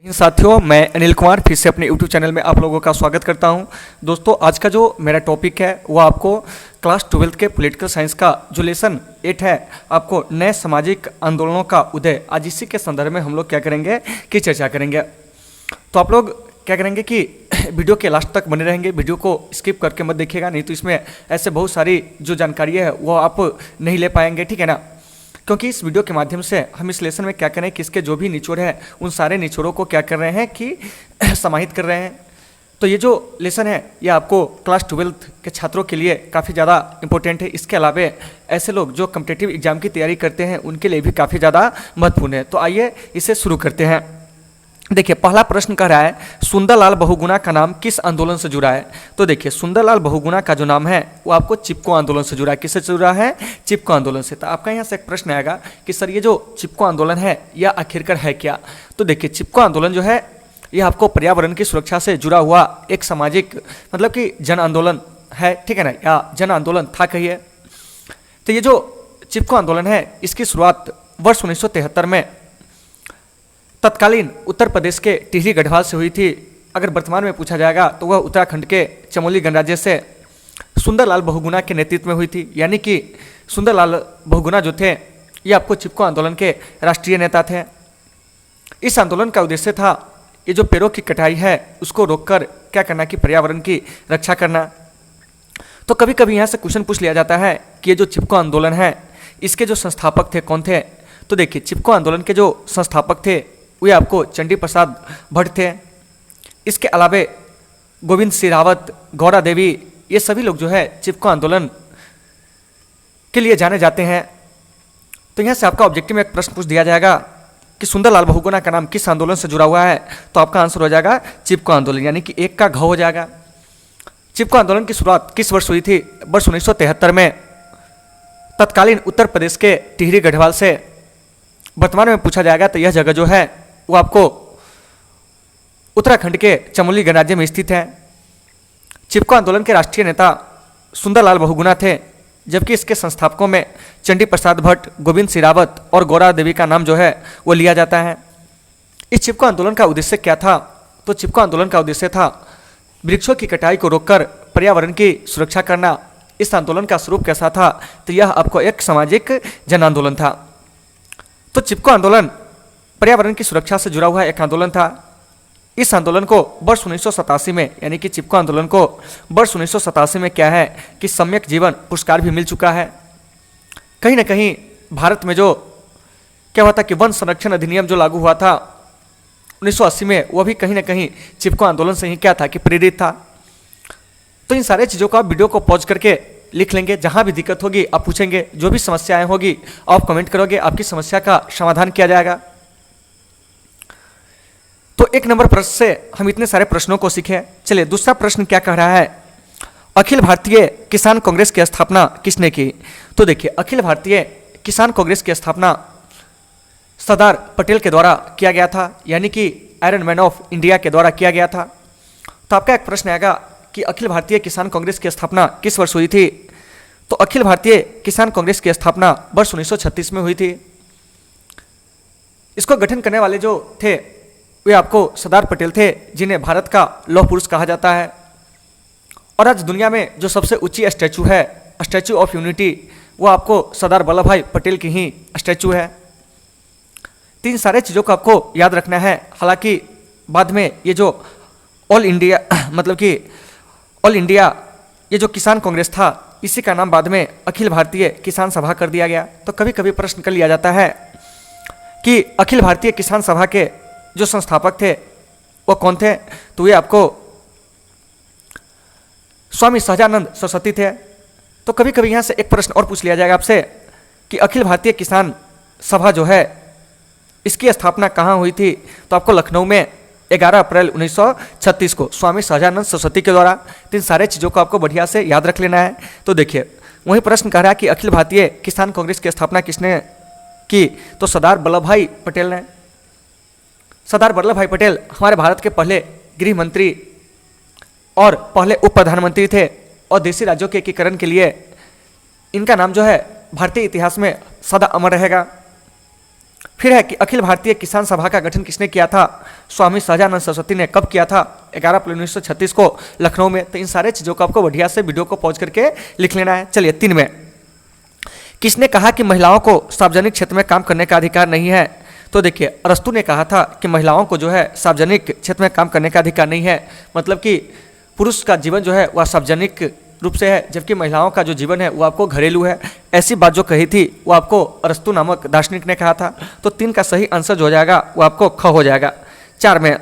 साथियों, मैं अनिल कुमार फिर से अपने YouTube चैनल में आप लोगों का स्वागत करता हूं। दोस्तों, आज का जो मेरा टॉपिक है वो आपको क्लास 12th के पॉलिटिकल साइंस का जो लेसन 8 है, आपको नए सामाजिक आंदोलनों का उदय, आज इसी के संदर्भ में हम लोग क्या करेंगे कि चर्चा करेंगे। तो आप लोग क्या करेंगे कि वीडियो के लास्ट तक बने रहेंगे, वीडियो को स्किप करके मत देखिएगा, नहीं तो इसमें ऐसे बहुत सारी जो जानकारी है वो आप नहीं ले पाएंगे, ठीक है ना। क्योंकि इस वीडियो के माध्यम से हम इस लेसन में क्या करें कि इसके जो भी निचोड़ है उन सारे निचोड़ों को क्या कर रहे हैं कि समाहित कर रहे हैं। तो ये जो लेसन है ये आपको क्लास 12th के छात्रों के लिए काफ़ी ज़्यादा इंपॉर्टेंट है। इसके अलावा ऐसे लोग जो कॉम्पिटिटिव एग्जाम की तैयारी करते हैं उनके लिए भी काफ़ी ज़्यादा महत्वपूर्ण है। तो आइए इसे शुरू करते हैं। देखिए, पहला प्रश्न कह रहा है सुंदरलाल बहुगुणा का नाम किस आंदोलन से जुड़ा है। तो देखिए, सुंदरलाल बहुगुणा का जो नाम है वो आपको चिपको आंदोलन से जुड़ा है। किससे जुड़ा है? चिपको आंदोलन से। तो आपका यहाँ से एक प्रश्न आएगा कि सर ये जो चिपको आंदोलन है यह आखिरकार है क्या। तो देखिए, चिपको आंदोलन जो है यह आपको पर्यावरण की सुरक्षा से जुड़ा हुआ एक सामाजिक मतलब कि जन आंदोलन है, ठीक है ना, या जन आंदोलन था कहिए। तो ये जो चिपको आंदोलन है इसकी शुरुआत वर्ष 1973 में तत्कालीन उत्तर प्रदेश के टिहरी गढ़वाल से हुई थी। अगर वर्तमान में पूछा जाएगा तो वह उत्तराखंड के चमोली गणराज्य से सुंदरलाल बहुगुणा के नेतृत्व में हुई थी। यानी कि सुंदरलाल बहुगुणा जो थे ये आपको चिपको आंदोलन के राष्ट्रीय नेता थे। इस आंदोलन का उद्देश्य था ये जो पेड़ों की कटाई है उसको रोककर क्या करना कि पर्यावरण की रक्षा करना। तो कभी कभी यहाँ से क्वेश्चन पूछ लिया जाता है कि ये जो चिपको आंदोलन है इसके जो संस्थापक थे कौन थे। तो देखिए, चिपको आंदोलन के जो संस्थापक थे वे आपको चंडी प्रसाद भट्ट थे। इसके अलावा गोविंद सिंह रावत, गौरा देवी, ये सभी लोग जो है चिपको आंदोलन के लिए जाने जाते हैं। तो यहाँ से आपका ऑब्जेक्टिव में एक प्रश्न पूछ दिया जाएगा कि सुंदरलाल बहुगुणा का नाम किस आंदोलन से जुड़ा हुआ है। तो आपका आंसर हो जाएगा चिपको आंदोलन, यानी कि एक का घ हो जाएगा। चिपको आंदोलन की शुरुआत किस वर्ष हुई थी? वर्ष 1973 में तत्कालीन उत्तर प्रदेश के टिहरी गढ़वाल से। वर्तमान में पूछा जाएगा तो यह जगह जो है वो आपको उत्तराखंड के चमोली गणराज्य में स्थित है। चिपको आंदोलन के राष्ट्रीय नेता सुंदरलाल बहुगुणा थे, जबकि इसके संस्थापकों में चंडी प्रसाद भट्ट, गोविंद सिंह रावत और गौरा देवी का नाम जो है वो लिया जाता है। इस चिपको आंदोलन का उद्देश्य क्या था? तो चिपको आंदोलन का उद्देश्य था वृक्षों की कटाई को रोककर पर्यावरण की सुरक्षा करना। इस आंदोलन का स्वरूप कैसा था? तो यह आपको एक सामाजिक जन आंदोलन था। तो चिपको आंदोलन पर्यावरण की सुरक्षा से जुड़ा हुआ एक आंदोलन था। इस आंदोलन को वर्ष 1987 में, यानी कि चिपको आंदोलन को वर्ष 1987 में क्या है कि सम्यक जीवन पुरस्कार भी मिल चुका है। कहीं ना कहीं भारत में जो क्या हुआ था कि वन संरक्षण अधिनियम जो लागू हुआ था 1980 में, वह भी कहीं ना कहीं चिपको आंदोलन से ही क्या था कि प्रेरित था। तो इन सारे चीज़ों को आप वीडियो को पॉज करके लिख लेंगे। जहाँ भी दिक्कत होगी आप पूछेंगे, जो भी समस्याएं होगी आप कमेंट करोगे, आपकी समस्या का समाधान किया जाएगा। तो एक नंबर प्रश्न से हम इतने सारे प्रश्नों को सीखे। चलिए, दूसरा प्रश्न क्या कह रहा है? अखिल भारतीय किसान कांग्रेस की स्थापना किसने की? तो देखिए, अखिल भारतीय किसान कांग्रेस की स्थापना सरदार पटेल के द्वारा किया गया था, यानी कि आयरन मैन ऑफ इंडिया के द्वारा किया गया था। तो आपका एक प्रश्न आएगा कि अखिल भारतीय किसान कांग्रेस की स्थापना किस वर्ष हुई थी? तो अखिल भारतीय किसान कांग्रेस की स्थापना वर्ष 1936 में हुई थी। इसको गठन करने वाले जो थे वे आपको सरदार पटेल थे, जिन्हें भारत का लौह पुरुष कहा जाता है। और आज दुनिया में जो सबसे ऊंची स्टैचू है, स्टैचू ऑफ यूनिटी, वो आपको सरदार वल्लभ भाई पटेल की ही स्टैचू है। तीन सारे चीज़ों को आपको याद रखना है। हालांकि बाद में ये जो ऑल इंडिया मतलब कि ऑल इंडिया ये जो किसान कांग्रेस था, इसी का नाम बाद में अखिल भारतीय किसान सभा कर दिया गया। तो कभी कभी प्रश्न कर लिया जाता है कि अखिल भारतीय किसान सभा के जो संस्थापक थे वो कौन थे? तो ये आपको स्वामी सहजानंद सरस्वती थे। तो कभी कभी यहाँ से एक प्रश्न और पूछ लिया जाएगा आपसे कि अखिल भारतीय किसान सभा जो है इसकी स्थापना कहाँ हुई थी? तो आपको लखनऊ में 11 अप्रैल 1936 को स्वामी सहजानंद सरस्वती के द्वारा। तो इन सारे चीज़ों को आपको बढ़िया से याद रख लेना है। तो देखिए, वही प्रश्न कह रहा है कि अखिल भारतीय किसान कांग्रेस की स्थापना किसने की? तो सरदार वल्लभ भाई पटेल ने। सरदार वल्लभ भाई पटेल हमारे भारत के पहले गृह मंत्री और पहले उप प्रधानमंत्री थे, और देशी राज्यों के एकीकरण के लिए इनका नाम जो है भारतीय इतिहास में सदा अमर रहेगा। फिर है कि अखिल भारतीय किसान सभा का गठन किसने किया था? स्वामी सहजानंद सरस्वती ने। कब किया था? 11 अप्रैल 1936 को लखनऊ में। तो इन सारे चीज़ों को आपको बढ़िया से वीडियो को पॉज करके लिख लेना है। चलिए 3 में, किसने कहा कि महिलाओं को सार्वजनिक क्षेत्र में काम करने का अधिकार नहीं है? तो देखिए अरस्तु ने कहा था कि महिलाओं को जो है सार्वजनिक क्षेत्र में काम करने का अधिकार नहीं है, मतलब कि पुरुष का जीवन जो है वह सार्वजनिक रूप से है, जबकि महिलाओं का जो जीवन है वो आपको घरेलू है। ऐसी बात जो कही थी वो आपको अरस्तु नामक दार्शनिक ने कहा था। तो 3 का सही आंसर जो हो जाएगा वो आपको ख हो जाएगा। 4 में,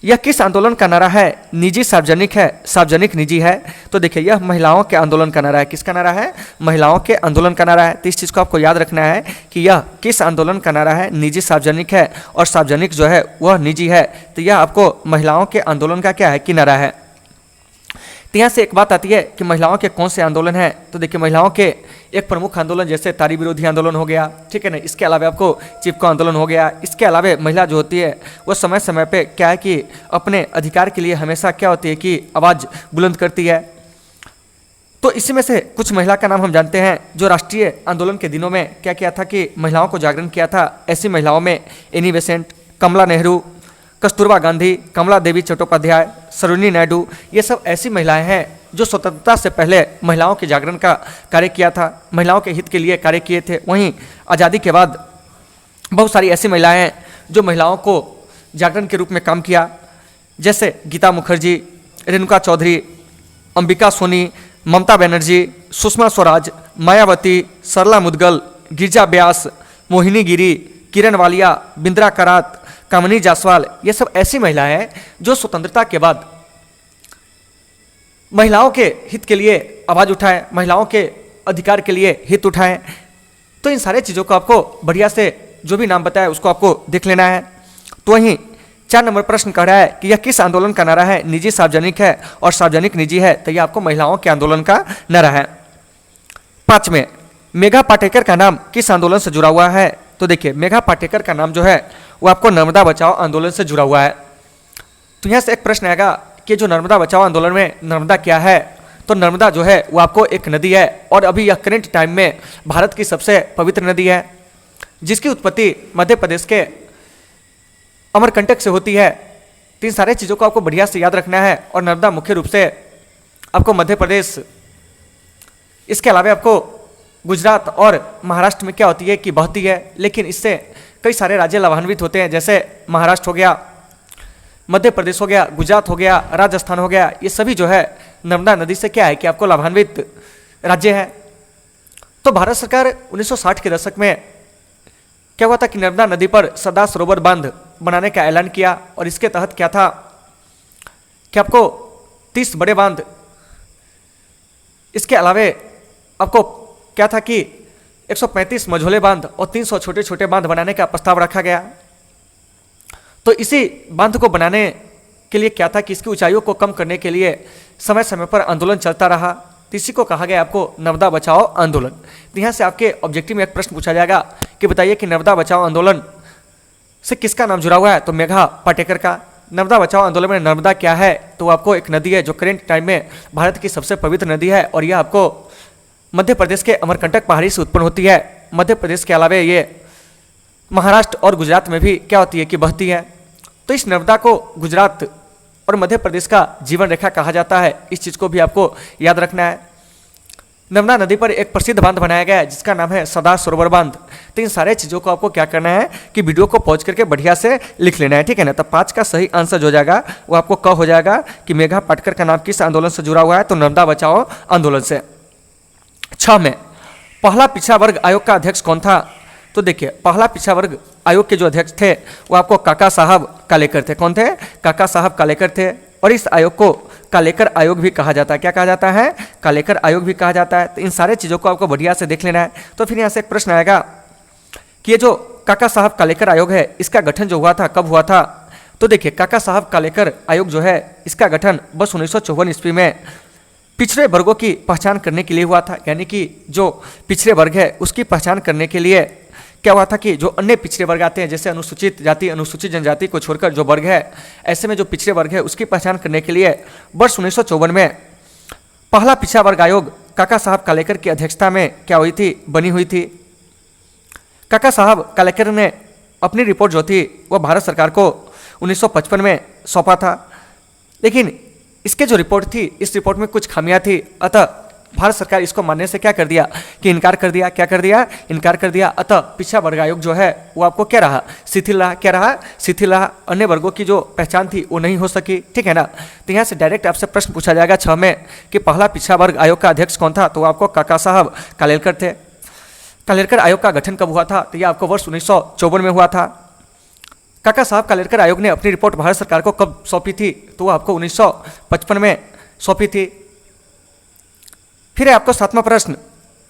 यह किस आंदोलन का नारा है? निजी सार्वजनिक है, सार्वजनिक निजी है। तो देखिए यह महिलाओं के आंदोलन का नारा है। किसका नारा है? महिलाओं के आंदोलन का नारा है। तो इस चीज़ को आपको याद रखना है कि यह किस आंदोलन का नारा है? निजी सार्वजनिक है, और सार्वजनिक जो है वह निजी है। तो यह आपको महिलाओं के आंदोलन का क्या है कि नारा है। तो यहाँ से एक बात आती है कि महिलाओं के कौन से आंदोलन हैं? तो देखिए महिलाओं के एक प्रमुख आंदोलन जैसे तारी विरोधी आंदोलन हो गया, ठीक है ना। इसके अलावा आपको चिपको आंदोलन हो गया। इसके अलावा महिला जो होती है वो समय समय पे क्या है कि अपने अधिकार के लिए हमेशा क्या होती है कि आवाज़ बुलंद करती है। तो इसी में से कुछ महिला का नाम हम जानते हैं जो राष्ट्रीय आंदोलन के दिनों में क्या किया था कि महिलाओं को जागरण किया था। ऐसी महिलाओं में एनी बेसेंट, कमला नेहरू, कस्तूरबा गांधी, कमला देवी चट्टोपाध्याय, सरोजिनी नायडू, ये सब ऐसी महिलाएं हैं जो स्वतंत्रता से पहले महिलाओं के जागरण का कार्य किया था, महिलाओं के हित के लिए कार्य किए थे। वहीं आज़ादी के बाद बहुत सारी ऐसी महिलाएं हैं जो महिलाओं को जागरण के रूप में काम किया, जैसे गीता मुखर्जी, रेणुका चौधरी, अंबिका सोनी, ममता बनर्जी, सुषमा स्वराज, मायावती, सरला मुदगल, गिरिजा व्यास, मोहिनी गिरी, किरण वालिया, बिंद्रा करात, कामिनी जायसवाल, ये सब ऐसी महिलाएं हैं जो स्वतंत्रता के बाद महिलाओं के हित के लिए आवाज़ उठाएं, महिलाओं के अधिकार के लिए हित उठाएं। तो इन सारे चीज़ों को आपको बढ़िया से जो भी नाम बताया उसको आपको देख लेना है। तो वहीं 4 नंबर प्रश्न कह रहा है कि यह किस आंदोलन का नारा है? निजी सार्वजनिक है और सार्वजनिक निजी है। तो यह आपको महिलाओं के आंदोलन का नारा है। 5 में, मेघा पाटेकर का नाम किस आंदोलन से जुड़ा हुआ है? तो देखिए मेघा पाटेकर का नाम जो है वो आपको नर्मदा बचाओ आंदोलन से जुड़ा हुआ है। तो यहाँ से एक प्रश्न आएगा कि जो नर्मदा बचाओ आंदोलन में नर्मदा क्या है? तो नर्मदा जो है वो आपको एक नदी है और अभी यह करंट टाइम में भारत की सबसे पवित्र नदी है, जिसकी उत्पत्ति मध्य प्रदेश के अमरकंटक से होती है। तो इन सारे चीज़ों को आपको बढ़िया से याद रखना है। और नर्मदा मुख्य रूप से आपको मध्य प्रदेश, इसके अलावा आपको गुजरात और महाराष्ट्र में क्या होती है कि बहती है, लेकिन इससे कई सारे राज्य लाभान्वित होते हैं, जैसे महाराष्ट्र हो गया, मध्य प्रदेश हो गया, गुजरात हो गया, राजस्थान हो गया। ये सभी जो है नर्मदा नदी से क्या है कि आपको लाभान्वित राज्य है। तो भारत सरकार 1960 के दशक में क्या हुआ था कि नर्मदा नदी पर सरदार सरोवर बांध बनाने का ऐलान किया, और इसके तहत क्या था कि आपको 30 बड़े बांध, इसके अलावा आपको क्या था कि 135 मझोले बांध और 300 छोटे छोटे बांध बनाने का प्रस्ताव रखा गया। तो इसी बांध को बनाने के लिए क्या था कि इसकी ऊंचाइयों को कम करने के लिए समय समय पर आंदोलन चलता रहा। तो इसी को कहा गया आपको नर्मदा बचाओ आंदोलन। तो यहाँ से आपके ऑब्जेक्टिव में एक प्रश्न पूछा जाएगा कि बताइए कि नर्मदा बचाओ आंदोलन से किसका नाम जुड़ा हुआ है? तो मेघा पाटेकर का। नर्मदा बचाओ आंदोलन में नर्मदा क्या है? तो आपको एक नदी है जो करेंट टाइम में भारत की सबसे पवित्र नदी है, और यह आपको मध्य प्रदेश के अमरकंटक पहाड़ी से उत्पन्न होती है। मध्य प्रदेश के अलावा ये महाराष्ट्र और गुजरात में भी क्या होती है कि बहती है। तो इस नर्मदा को गुजरात और मध्य प्रदेश का जीवन रेखा कहा जाता है। इस चीज़ को भी आपको याद रखना है। नर्मदा नदी पर एक प्रसिद्ध बांध बनाया गया है जिसका नाम है सरदार सरोवर बांध। तो इन सारे चीज़ों को आपको क्या करना है कि वीडियो को पॉज करके बढ़िया से लिख लेना है, ठीक है ना। तो 5 का सही आंसर जो हो जाएगा वो आपको क हो जाएगा कि मेघा पाटेकर का नाम किस आंदोलन से जुड़ा हुआ है? तो नर्मदा बचाओ आंदोलन से। 6 में, पहला पिछड़ा वर्ग आयोग का अध्यक्ष कौन था? तो देखिए पहला पिछड़ा वर्ग आयोग के जो अध्यक्ष थे वो आपको काका साहब कालेकर थे। कौन थे? काका साहब कालेकर थे। और इस आयोग को कालेकर आयोग भी कहा जाता है। क्या कहा जाता है? कालेकर आयोग भी कहा जाता है। तो इन सारे चीज़ों को आपको बढ़िया से देख लेना है। तो फिर यहाँ से एक प्रश्न आएगा कि ये जो काका साहब कालेकर आयोग है इसका गठन जो हुआ था कब हुआ था? तो देखिए काका साहब कालेकर आयोग जो है इसका गठन बस 1954 ईस्वी में पिछड़े वर्गों की पहचान करने के लिए हुआ था। यानी कि जो पिछड़े वर्ग है उसकी पहचान करने के लिए क्या हुआ था कि जो अन्य पिछड़े वर्ग आते हैं, जैसे अनुसूचित जाति, अनुसूचित जनजाति को छोड़कर जो वर्ग है, ऐसे में जो पिछड़े वर्ग है उसकी पहचान करने के लिए वर्ष 1954 में पहला पिछड़ा वर्ग आयोग काका साहब कालेकर की अध्यक्षता में क्या हुई थी? बनी हुई थी। काका साहब कालेकर ने अपनी रिपोर्ट जो थी वह भारत सरकार को 1955 में सौंपा था। लेकिन इसके जो रिपोर्ट थी, इस रिपोर्ट में कुछ खामियां थी, अतः भारत सरकार इसको मानने से क्या कर दिया कि इनकार कर दिया। क्या कर दिया? इनकार कर दिया। अतः पिछड़ा वर्ग आयोग जो है वो आपको क्या रहा? शिथिल रहा। क्या रहा? शिथिल रहा। अन्य वर्गों की जो पहचान थी वो नहीं हो सकी, ठीक है ना। तो यहाँ से डायरेक्ट आपसे प्रश्न पूछा जाएगा 6 में कि पहला पिछड़ा वर्ग आयोग का अध्यक्ष कौन था? तो आपको काका साहब कालेलकर थे। कालेलकर आयोग का गठन कब हुआ था? तो यह आपको वर्ष 1954 में हुआ था। काका साहब कालेलकर आयोग ने अपनी रिपोर्ट भारत सरकार को कब सौंपी थी? तो वो आपको 1955 में सौंपी थी। फिर है आपको 7वां प्रश्न,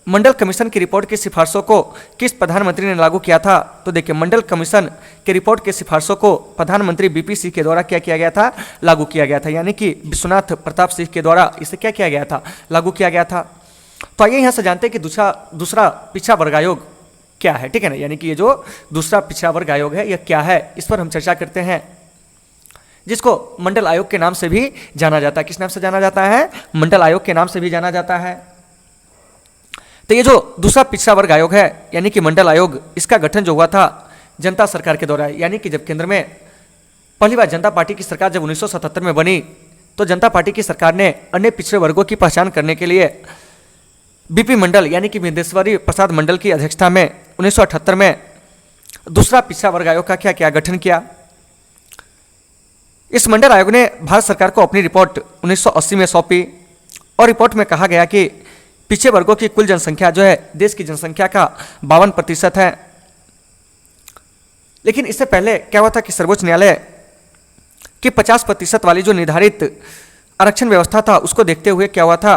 मंडल कमीशन की रिपोर्ट की सिफारिशों को किस प्रधानमंत्री ने लागू किया था? तो देखिए, मंडल कमीशन की रिपोर्ट के सिफारिशों को प्रधानमंत्री बीपी सिंह के द्वारा क्या किया गया था? लागू किया गया था। यानी कि विश्वनाथ प्रताप सिंह के द्वारा इसे क्या किया गया था? लागू किया गया था। तो आइए यहाँ से जानते हैं कि दूसरा पिछड़ा वर्ग आयोग क्या है, ठीक है ना। यानी कि ये जो दूसरा पिछड़ा वर्ग आयोग है यह क्या है, इस पर हम चर्चा करते हैं, जिसको मंडल आयोग के नाम से भी जाना जाता है। किस नाम से जाना जाता है? मंडल आयोग के नाम से भी जाना जाता है। तो ये जो दूसरा पिछड़ा वर्ग आयोग है यानी कि मंडल आयोग, इसका गठन जो हुआ था जनता सरकार के द्वारा, यानी कि जब केंद्र में पहली बार जनता पार्टी की सरकार जब 1977 में बनी, तो जनता पार्टी की सरकार ने अन्य पिछड़े वर्गों की पहचान करने के लिए बीपी मंडल यानी कि विंदेश्वरी प्रसाद मंडल की अध्यक्षता में 1978 में दूसरा पिछड़ा वर्ग आयोग का क्या किया? गठन किया। इस मंडल आयोग ने भारत सरकार को अपनी रिपोर्ट 1980 में सौंपी और रिपोर्ट में कहा गया कि पिछड़े वर्गों की कुल जनसंख्या जो है देश की जनसंख्या का 52% है। लेकिन इससे पहले क्या हुआ था कि सर्वोच्च न्यायालय की 50% वाली जो निर्धारित आरक्षण व्यवस्था था उसको देखते हुए क्या हुआ था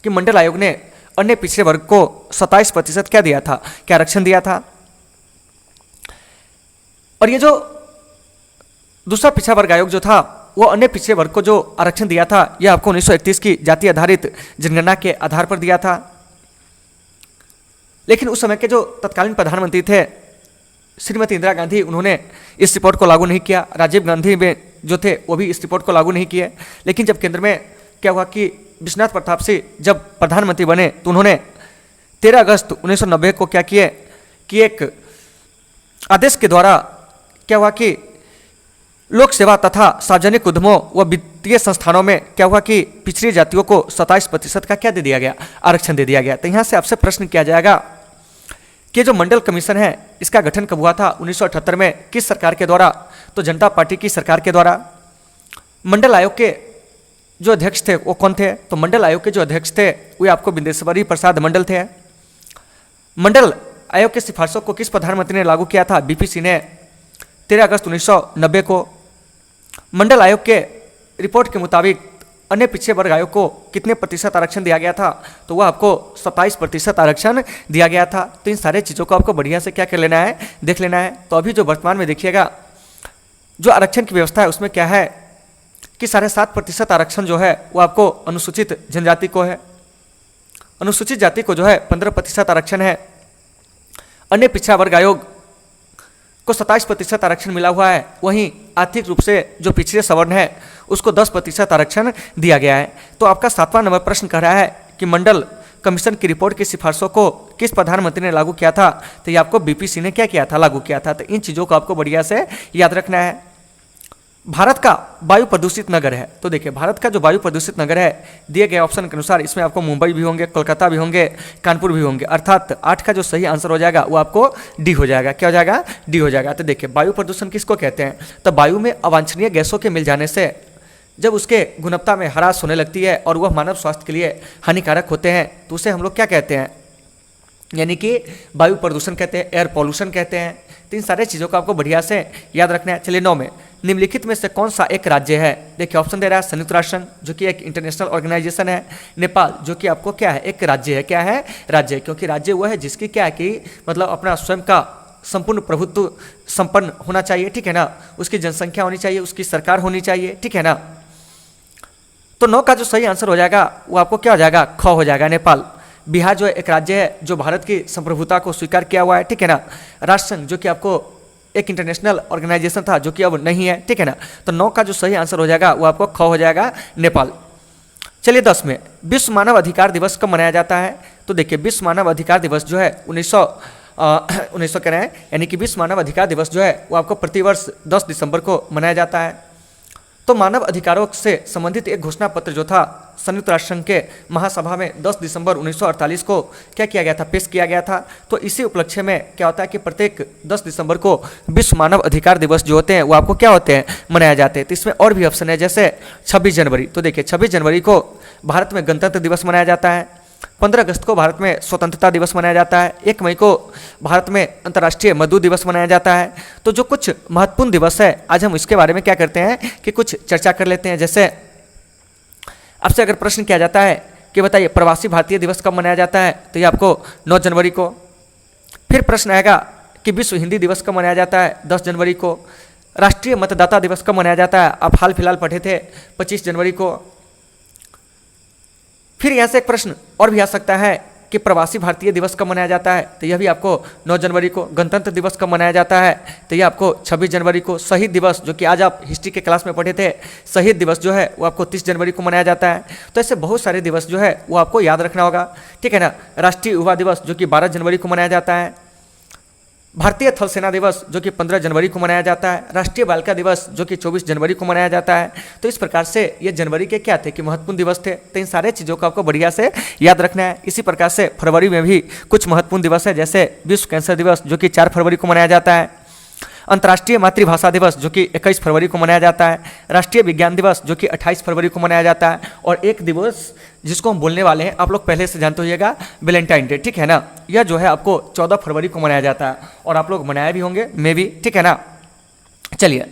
कि मंडल आयोग ने अन्य पिछड़े वर्ग को 27% क्या दिया था? क्या आरक्षण दिया था। और ये जो दूसरा पिछड़ा वर्ग आयोग जो था वो अन्य पिछड़े वर्ग को जो आरक्षण दिया था यह आपको 1931 की जाति आधारित जनगणना के आधार पर दिया था। लेकिन उस समय के जो तत्कालीन प्रधानमंत्री थे श्रीमती इंदिरा गांधी, उन्होंने इस रिपोर्ट को लागू नहीं किया। राजीव गांधी में जो थे वो भी इस रिपोर्ट को लागू नहीं किए। लेकिन जब केंद्र में क्या हुआ कि विश्वनाथ प्रताप सिंह जब प्रधानमंत्री बने तो उन्होंने 13 अगस्त 1990 को क्या किए कि एक आदेश के द्वारा क्या हुआ कि लोक सेवा तथा सार्वजनिक उद्यमों व वित्तीय संस्थानों में क्या हुआ कि पिछड़ी जातियों को 27% का क्या दे दिया गया? आरक्षण दे दिया गया। तो यहाँ से आपसे प्रश्न किया जाएगा कि जो मंडल कमीशन है इसका गठन कब हुआ था? 1978 में। किस सरकार के द्वारा? तो जनता पार्टी की सरकार के द्वारा। मंडल आयोग के जो अध्यक्ष थे वो कौन थे? तो मंडल आयोग के जो अध्यक्ष थे वे आपको विंदेश्वरी प्रसाद मंडल थे। मंडल आयोग के सिफारिशों को किस प्रधानमंत्री ने लागू किया था? बीपी सिंह ने 13 अगस्त 1990 को। मंडल आयोग के रिपोर्ट के मुताबिक अन्य पिछड़े वर्ग आयोग को कितने प्रतिशत आरक्षण दिया गया था? तो वह आपको 27% आरक्षण दिया गया था। तो इन सारे चीज़ों को आपको बढ़िया से क्या कर लेना है? देख लेना है। तो अभी जो वर्तमान में देखिएगा जो आरक्षण की व्यवस्था है उसमें क्या है कि 7.5% आरक्षण जो है वो आपको अनुसूचित जनजाति को है, अनुसूचित जाति को जो है 15% आरक्षण है। अन्य पिछड़ा वर्ग आयोग को 27% आरक्षण मिला हुआ है। वहीं आर्थिक रूप से जो पिछड़े सवर्ण है उसको 10% आरक्षण दिया गया है। तो आपका 7वां नंबर प्रश्न कह रहा है कि मंडल कमीशन की रिपोर्ट की सिफारिशों को किस प्रधानमंत्री ने लागू किया था? तो ये आपको बीपी सिंह ने क्या किया था? लागू किया था। तो इन चीज़ों को आपको बढ़िया से याद रखना है। भारत का वायु प्रदूषित नगर है, तो देखिए भारत का जो वायु प्रदूषित नगर है दिए गए ऑप्शन के अनुसार इसमें आपको मुंबई भी होंगे, कोलकाता भी होंगे, कानपुर भी होंगे। अर्थात 8 का जो सही आंसर हो जाएगा वो आपको डी हो जाएगा। क्या हो जाएगा? डी हो जाएगा। तो देखिए वायु प्रदूषण किसको कहते हैं? तो वायु में अवांछनीय गैसों के मिल जाने से जब उसके गुणवत्ता में ह्रास होने लगती है और वह मानव स्वास्थ्य के लिए हानिकारक होते हैं तो उसे हम लोग क्या कहते हैं? यानी कि वायु प्रदूषण कहते हैं, एयर पॉल्यूशन कहते हैं। तो इन सारे चीज़ों को आपको बढ़िया से याद रखना है। चलिए 9 में निम्नलिखित में से कौन सा एक राज्य है? देखिए ऑप्शन दे रहा है संयुक्त राष्ट्र जो कि एक इंटरनेशनल ऑर्गेनाइजेशन है, नेपाल जो कि आपको क्या है? एक राज्य है। क्या है? राज्य। क्योंकि राज्य वो है जिसकी क्या है कि मतलब अपना स्वयं का संपूर्ण प्रभुत्व संपन्न होना चाहिए, ठीक है ना। उसकी जनसंख्या होनी चाहिए, उसकी सरकार होनी चाहिए, ठीक है ना। तो 9 का जो सही आंसर हो जाएगा वो आपको क्या हो जाएगा? ख हो जाएगा, नेपाल। बिहार जो एक राज्य है जो भारत की संप्रभुता को स्वीकार किया हुआ है, ठीक है ना। राष्ट्र संघ जो कि आपको एक इंटरनेशनल ऑर्गेनाइजेशन था जो कि अब नहीं है, ठीक है ना। तो 9 का जो सही आंसर हो जाएगा वो आपको ख हो जाएगा, नेपाल। चलिए 10 में विश्व मानव अधिकार दिवस कब मनाया जाता है? तो देखिए विश्व मानव अधिकार दिवस जो है 1900 कह रहे हैं, यानी कि विश्व मानव अधिकार दिवस जो है वो आपको प्रतिवर्ष 10 दिसंबर को मनाया जाता है। तो मानव अधिकारों से संबंधित एक घोषणा पत्र जो था संयुक्त राष्ट्र संघ के महासभा में 10 दिसंबर 1948 को क्या किया गया था, पेश किया गया था। तो इसी उपलक्ष्य में क्या होता है कि प्रत्येक 10 दिसंबर को विश्व मानव अधिकार दिवस जो होते हैं वो आपको क्या होते हैं, मनाए जाते हैं। तो इसमें और भी ऑप्शन है, जैसे 26 जनवरी। तो देखिए 26 जनवरी को भारत में गणतंत्र दिवस मनाया जाता है, 15 अगस्त को भारत में स्वतंत्रता दिवस मनाया जाता है, 1 मई को भारत में अंतर्राष्ट्रीय मजदूर दिवस मनाया जाता है। तो जो कुछ महत्वपूर्ण दिवस है आज हम इसके बारे में क्या करते हैं कि कुछ चर्चा कर लेते हैं। जैसे आपसे अगर प्रश्न किया जाता है कि बताइए प्रवासी भारतीय दिवस कब मनाया जाता है, तो ये आपको 9 जनवरी को। फिर प्रश्न आएगा कि विश्व हिंदी दिवस कब मनाया जाता है, 10 जनवरी को। राष्ट्रीय मतदाता दिवस कब मनाया जाता है, आप हाल फिलहाल पढ़े थे 25 जनवरी को। फिर यहाँ से एक प्रश्न और भी आ सकता है कि प्रवासी भारतीय दिवस कब मनाया जाता है, तो यह भी आपको 9 जनवरी को। गणतंत्र दिवस कब मनाया जाता है, तो यह आपको 26 जनवरी को। शहीद दिवस जो कि आज आप हिस्ट्री के क्लास में पढ़े थे, शहीद दिवस जो है वो आपको 30 जनवरी को मनाया जाता है। तो ऐसे बहुत सारे दिवस जो है वो आपको याद रखना होगा, ठीक है ना। राष्ट्रीय युवा दिवस जो कि 12 जनवरी को मनाया जाता है, भारतीय थल सेना दिवस जो कि 15 जनवरी को मनाया जाता है, राष्ट्रीय बालिका दिवस जो कि 24 जनवरी को मनाया जाता है। तो इस प्रकार से ये जनवरी के क्या थे कि महत्वपूर्ण दिवस थे। तो इन सारे चीज़ों को आपको बढ़िया से याद रखना है। इसी प्रकार से फरवरी में भी कुछ महत्वपूर्ण दिवस है, जैसे विश्व कैंसर दिवस जो कि 4 फरवरी को मनाया जाता है, अंतर्राष्ट्रीय मातृभाषा दिवस जो कि 21 फरवरी को मनाया जाता है, राष्ट्रीय विज्ञान दिवस जो कि 28 फरवरी को मनाया जाता है, और एक दिवस जिसको हम बोलने वाले हैं आप लोग पहले से जानते होइएगा, वैलेंटाइन डे, ठीक है ना। यह जो है आपको 14 फरवरी को मनाया जाता है और आप लोग मनाए भी होंगे, मे भी, ठीक है ना। चलिए,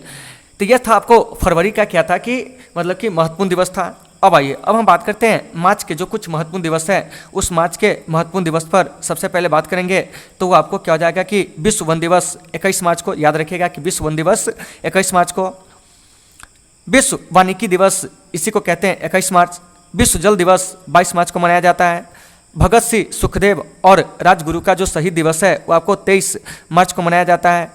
तो यह था आपको फरवरी का क्या था कि मतलब कि महत्वपूर्ण दिवस था। अब आइए, अब हम बात करते हैं मार्च के जो कुछ महत्वपूर्ण दिवस हैं। उस मार्च के महत्वपूर्ण दिवस पर सबसे पहले बात करेंगे तो वो आपको क्या हो जाएगा कि विश्व वन दिवस 21 मार्च को। याद रखिएगा कि विश्व वन दिवस 21 मार्च को। विश्व वानिकी दिवस इसी को कहते हैं 21 मार्च। विश्व जल दिवस 22 मार्च को मनाया जाता है। भगत सिंह, सुखदेव और राजगुरु का जो शहीद दिवस है वो आपको 23 मार्च को मनाया जाता है।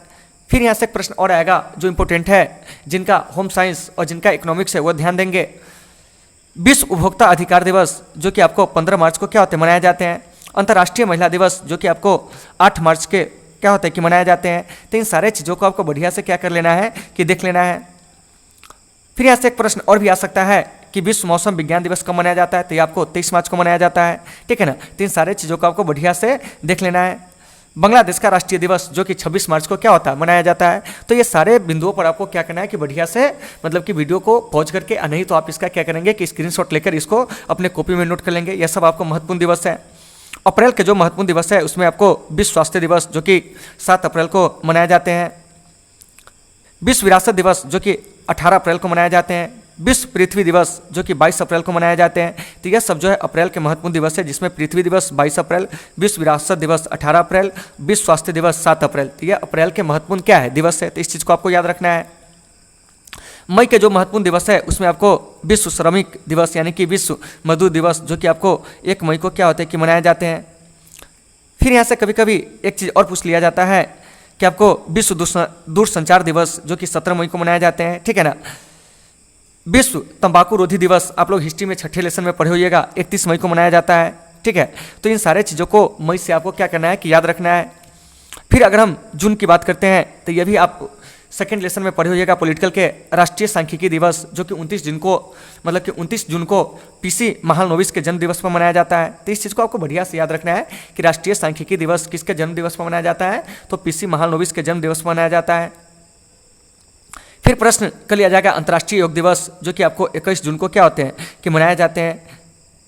फिर यहाँ से एक प्रश्न और आएगा जो इंपॉर्टेंट है, जिनका होम साइंस और जिनका इकोनॉमिक्स है वो ध्यान देंगे। विश्व उपभोक्ता अधिकार दिवस जो कि आपको 15 मार्च को क्या होते हैं, मनाए जाते हैं। अंतर्राष्ट्रीय महिला दिवस जो कि आपको 8 मार्च के क्या होते हैं कि मनाए जाते हैं। तो इन सारे चीज़ों को आपको बढ़िया से क्या कर लेना है कि देख लेना है। फिर यहाँ से एक प्रश्न और भी आ सकता है कि विश्व मौसम विज्ञान दिवस कब मनाया जाता है, तो ये आपको 23 मार्च को मनाया जाता है, ठीक है ना। तो इन सारे चीज़ों को आपको बढ़िया से देख लेना है। बांग्लादेश का राष्ट्रीय दिवस जो कि 26 मार्च को क्या होता है, मनाया जाता है। तो ये सारे बिंदुओं पर आपको क्या करना है कि बढ़िया से मतलब कि वीडियो को पॉज करके, नहीं तो आप इसका क्या करेंगे कि स्क्रीनशॉट लेकर इसको अपने कॉपी में नोट कर लेंगे। यह सब आपको महत्वपूर्ण दिवस है। अप्रैल के जो महत्वपूर्ण दिवस है उसमें आपको विश्व स्वास्थ्य दिवस जो कि 7 अप्रैल को मनाए जाते हैं। विश्व विरासत दिवस जो कि 18 अप्रैल को मनाए जाते हैं। विश्व पृथ्वी दिवस जो कि 22 अप्रैल को मनाए जाते हैं। तो यह सब जो है अप्रैल के महत्वपूर्ण दिवस है, जिसमें पृथ्वी दिवस 22 अप्रैल, विश्व विरासत दिवस 18 अप्रैल, विश्व स्वास्थ्य दिवस 7 अप्रैल। तो यह अप्रैल के महत्वपूर्ण क्या है, दिवस है। तो इस चीज़ को आपको याद रखना है। मई के जो महत्वपूर्ण दिवस है उसमें आपको विश्व श्रमिक दिवस यानी कि विश्व मजदूर दिवस जो कि आपको 1 मई को क्या होते हैं कि मनाए जाते हैं। फिर यहाँ से कभी कभी एक चीज़ और पूछ लिया जाता है कि आपको विश्व दूरसंचार दिवस जो कि 17 मई को मनाए जाते हैं, ठीक है ना। विश्व तंबाकू रोधी दिवस आप लोग हिस्ट्री में 6ठे लेसन में पढ़े होइएगा, 31 मई को मनाया जाता है, ठीक है। तो इन सारे चीज़ों को मई से आपको क्या करना है कि याद रखना है। फिर अगर हम जून की बात करते हैं तो यह भी आप सेकेंड लेसन में पढ़े होइएगा पॉलिटिकल के, राष्ट्रीय सांख्यिकी दिवस जो कि 29 जून को मतलब कि 29 जून को पीसी महालनोबिस के जन्म दिवस पर मनाया जाता है। तो इस चीज़ को आपको बढ़िया से याद रखना है कि राष्ट्रीय सांख्यिकी दिवस किसके जन्म दिवस पर मनाया जाता है, तो पीसी महालनोबिस के जन्म दिवस पर मनाया जाता है। फिर प्रश्न कर लिया जाएगा अंतर्राष्ट्रीय योग दिवस जो कि आपको 21 जून को क्या होते हैं कि मनाए जाते हैं।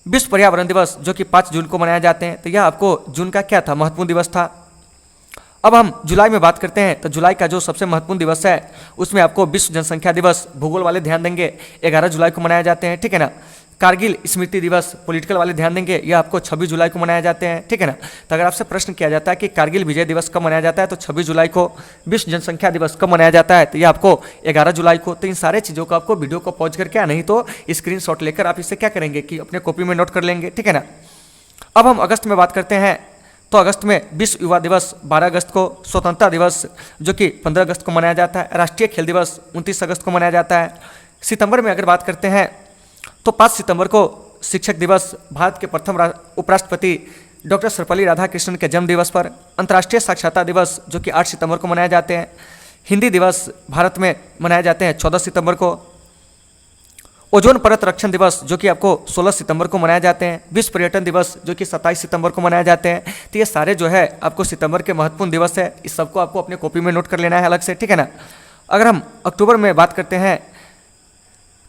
विश्व पर्यावरण दिवस जो कि 5 जून को मनाए जाते हैं। तो यह आपको जून का क्या था, महत्वपूर्ण दिवस था। अब हम जुलाई में बात करते हैं तो जुलाई का जो सबसे महत्वपूर्ण दिवस है उसमें आपको विश्व जनसंख्या दिवस, भूगोल वाले ध्यान देंगे, 11 जुलाई को मनाए जाते हैं, ठीक है ना। कारगिल स्मृति दिवस, पॉलिटिकल वाले ध्यान देंगे, यह आपको 26 जुलाई को मनाए जाते हैं, ठीक है ना। तो अगर आपसे प्रश्न किया जाता है कि कारगिल विजय दिवस कब मनाया जाता है, तो 26 जुलाई को। विश्व जनसंख्या दिवस कब मनाया जाता है, तो यह आपको 11 जुलाई को। तो इन सारे चीज़ों को आपको वीडियो को पॉज करके, नहीं तो स्क्रीनशॉट लेकर आप इसे क्या करेंगे कि अपने कॉपी में नोट कर लेंगे, ठीक है ना। अब हम अगस्त में बात करते हैं तो अगस्त में विश्व युवा दिवस 12 अगस्त को, स्वतंत्रता दिवस जो कि 15 अगस्त को मनाया जाता है, राष्ट्रीय खेल दिवस 29 अगस्त को मनाया जाता है। सितंबर में अगर बात करते हैं तो 5 सितंबर को शिक्षक दिवस, भारत के प्रथम उपराष्ट्रपति डॉक्टर सर्वपल्ली राधाकृष्णन के जन्म दिवस पर, अंतर्राष्ट्रीय साक्षरता दिवस जो कि 8 सितंबर को मनाए जाते हैं, हिंदी दिवस भारत में मनाए जाते हैं 14 सितंबर को, ओजोन परत रक्षण दिवस जो कि आपको 16 सितंबर को मनाए जाते हैं, विश्व पर्यटन दिवस जो कि 27 सितंबर को मनाए जाते हैं। तो ये सारे जो है आपको सितंबर के महत्वपूर्ण दिवस है, इस सबको आपको अपने कॉपी में नोट कर लेना है अलग से, ठीक है ना। अगर हम अक्टूबर में बात करते हैं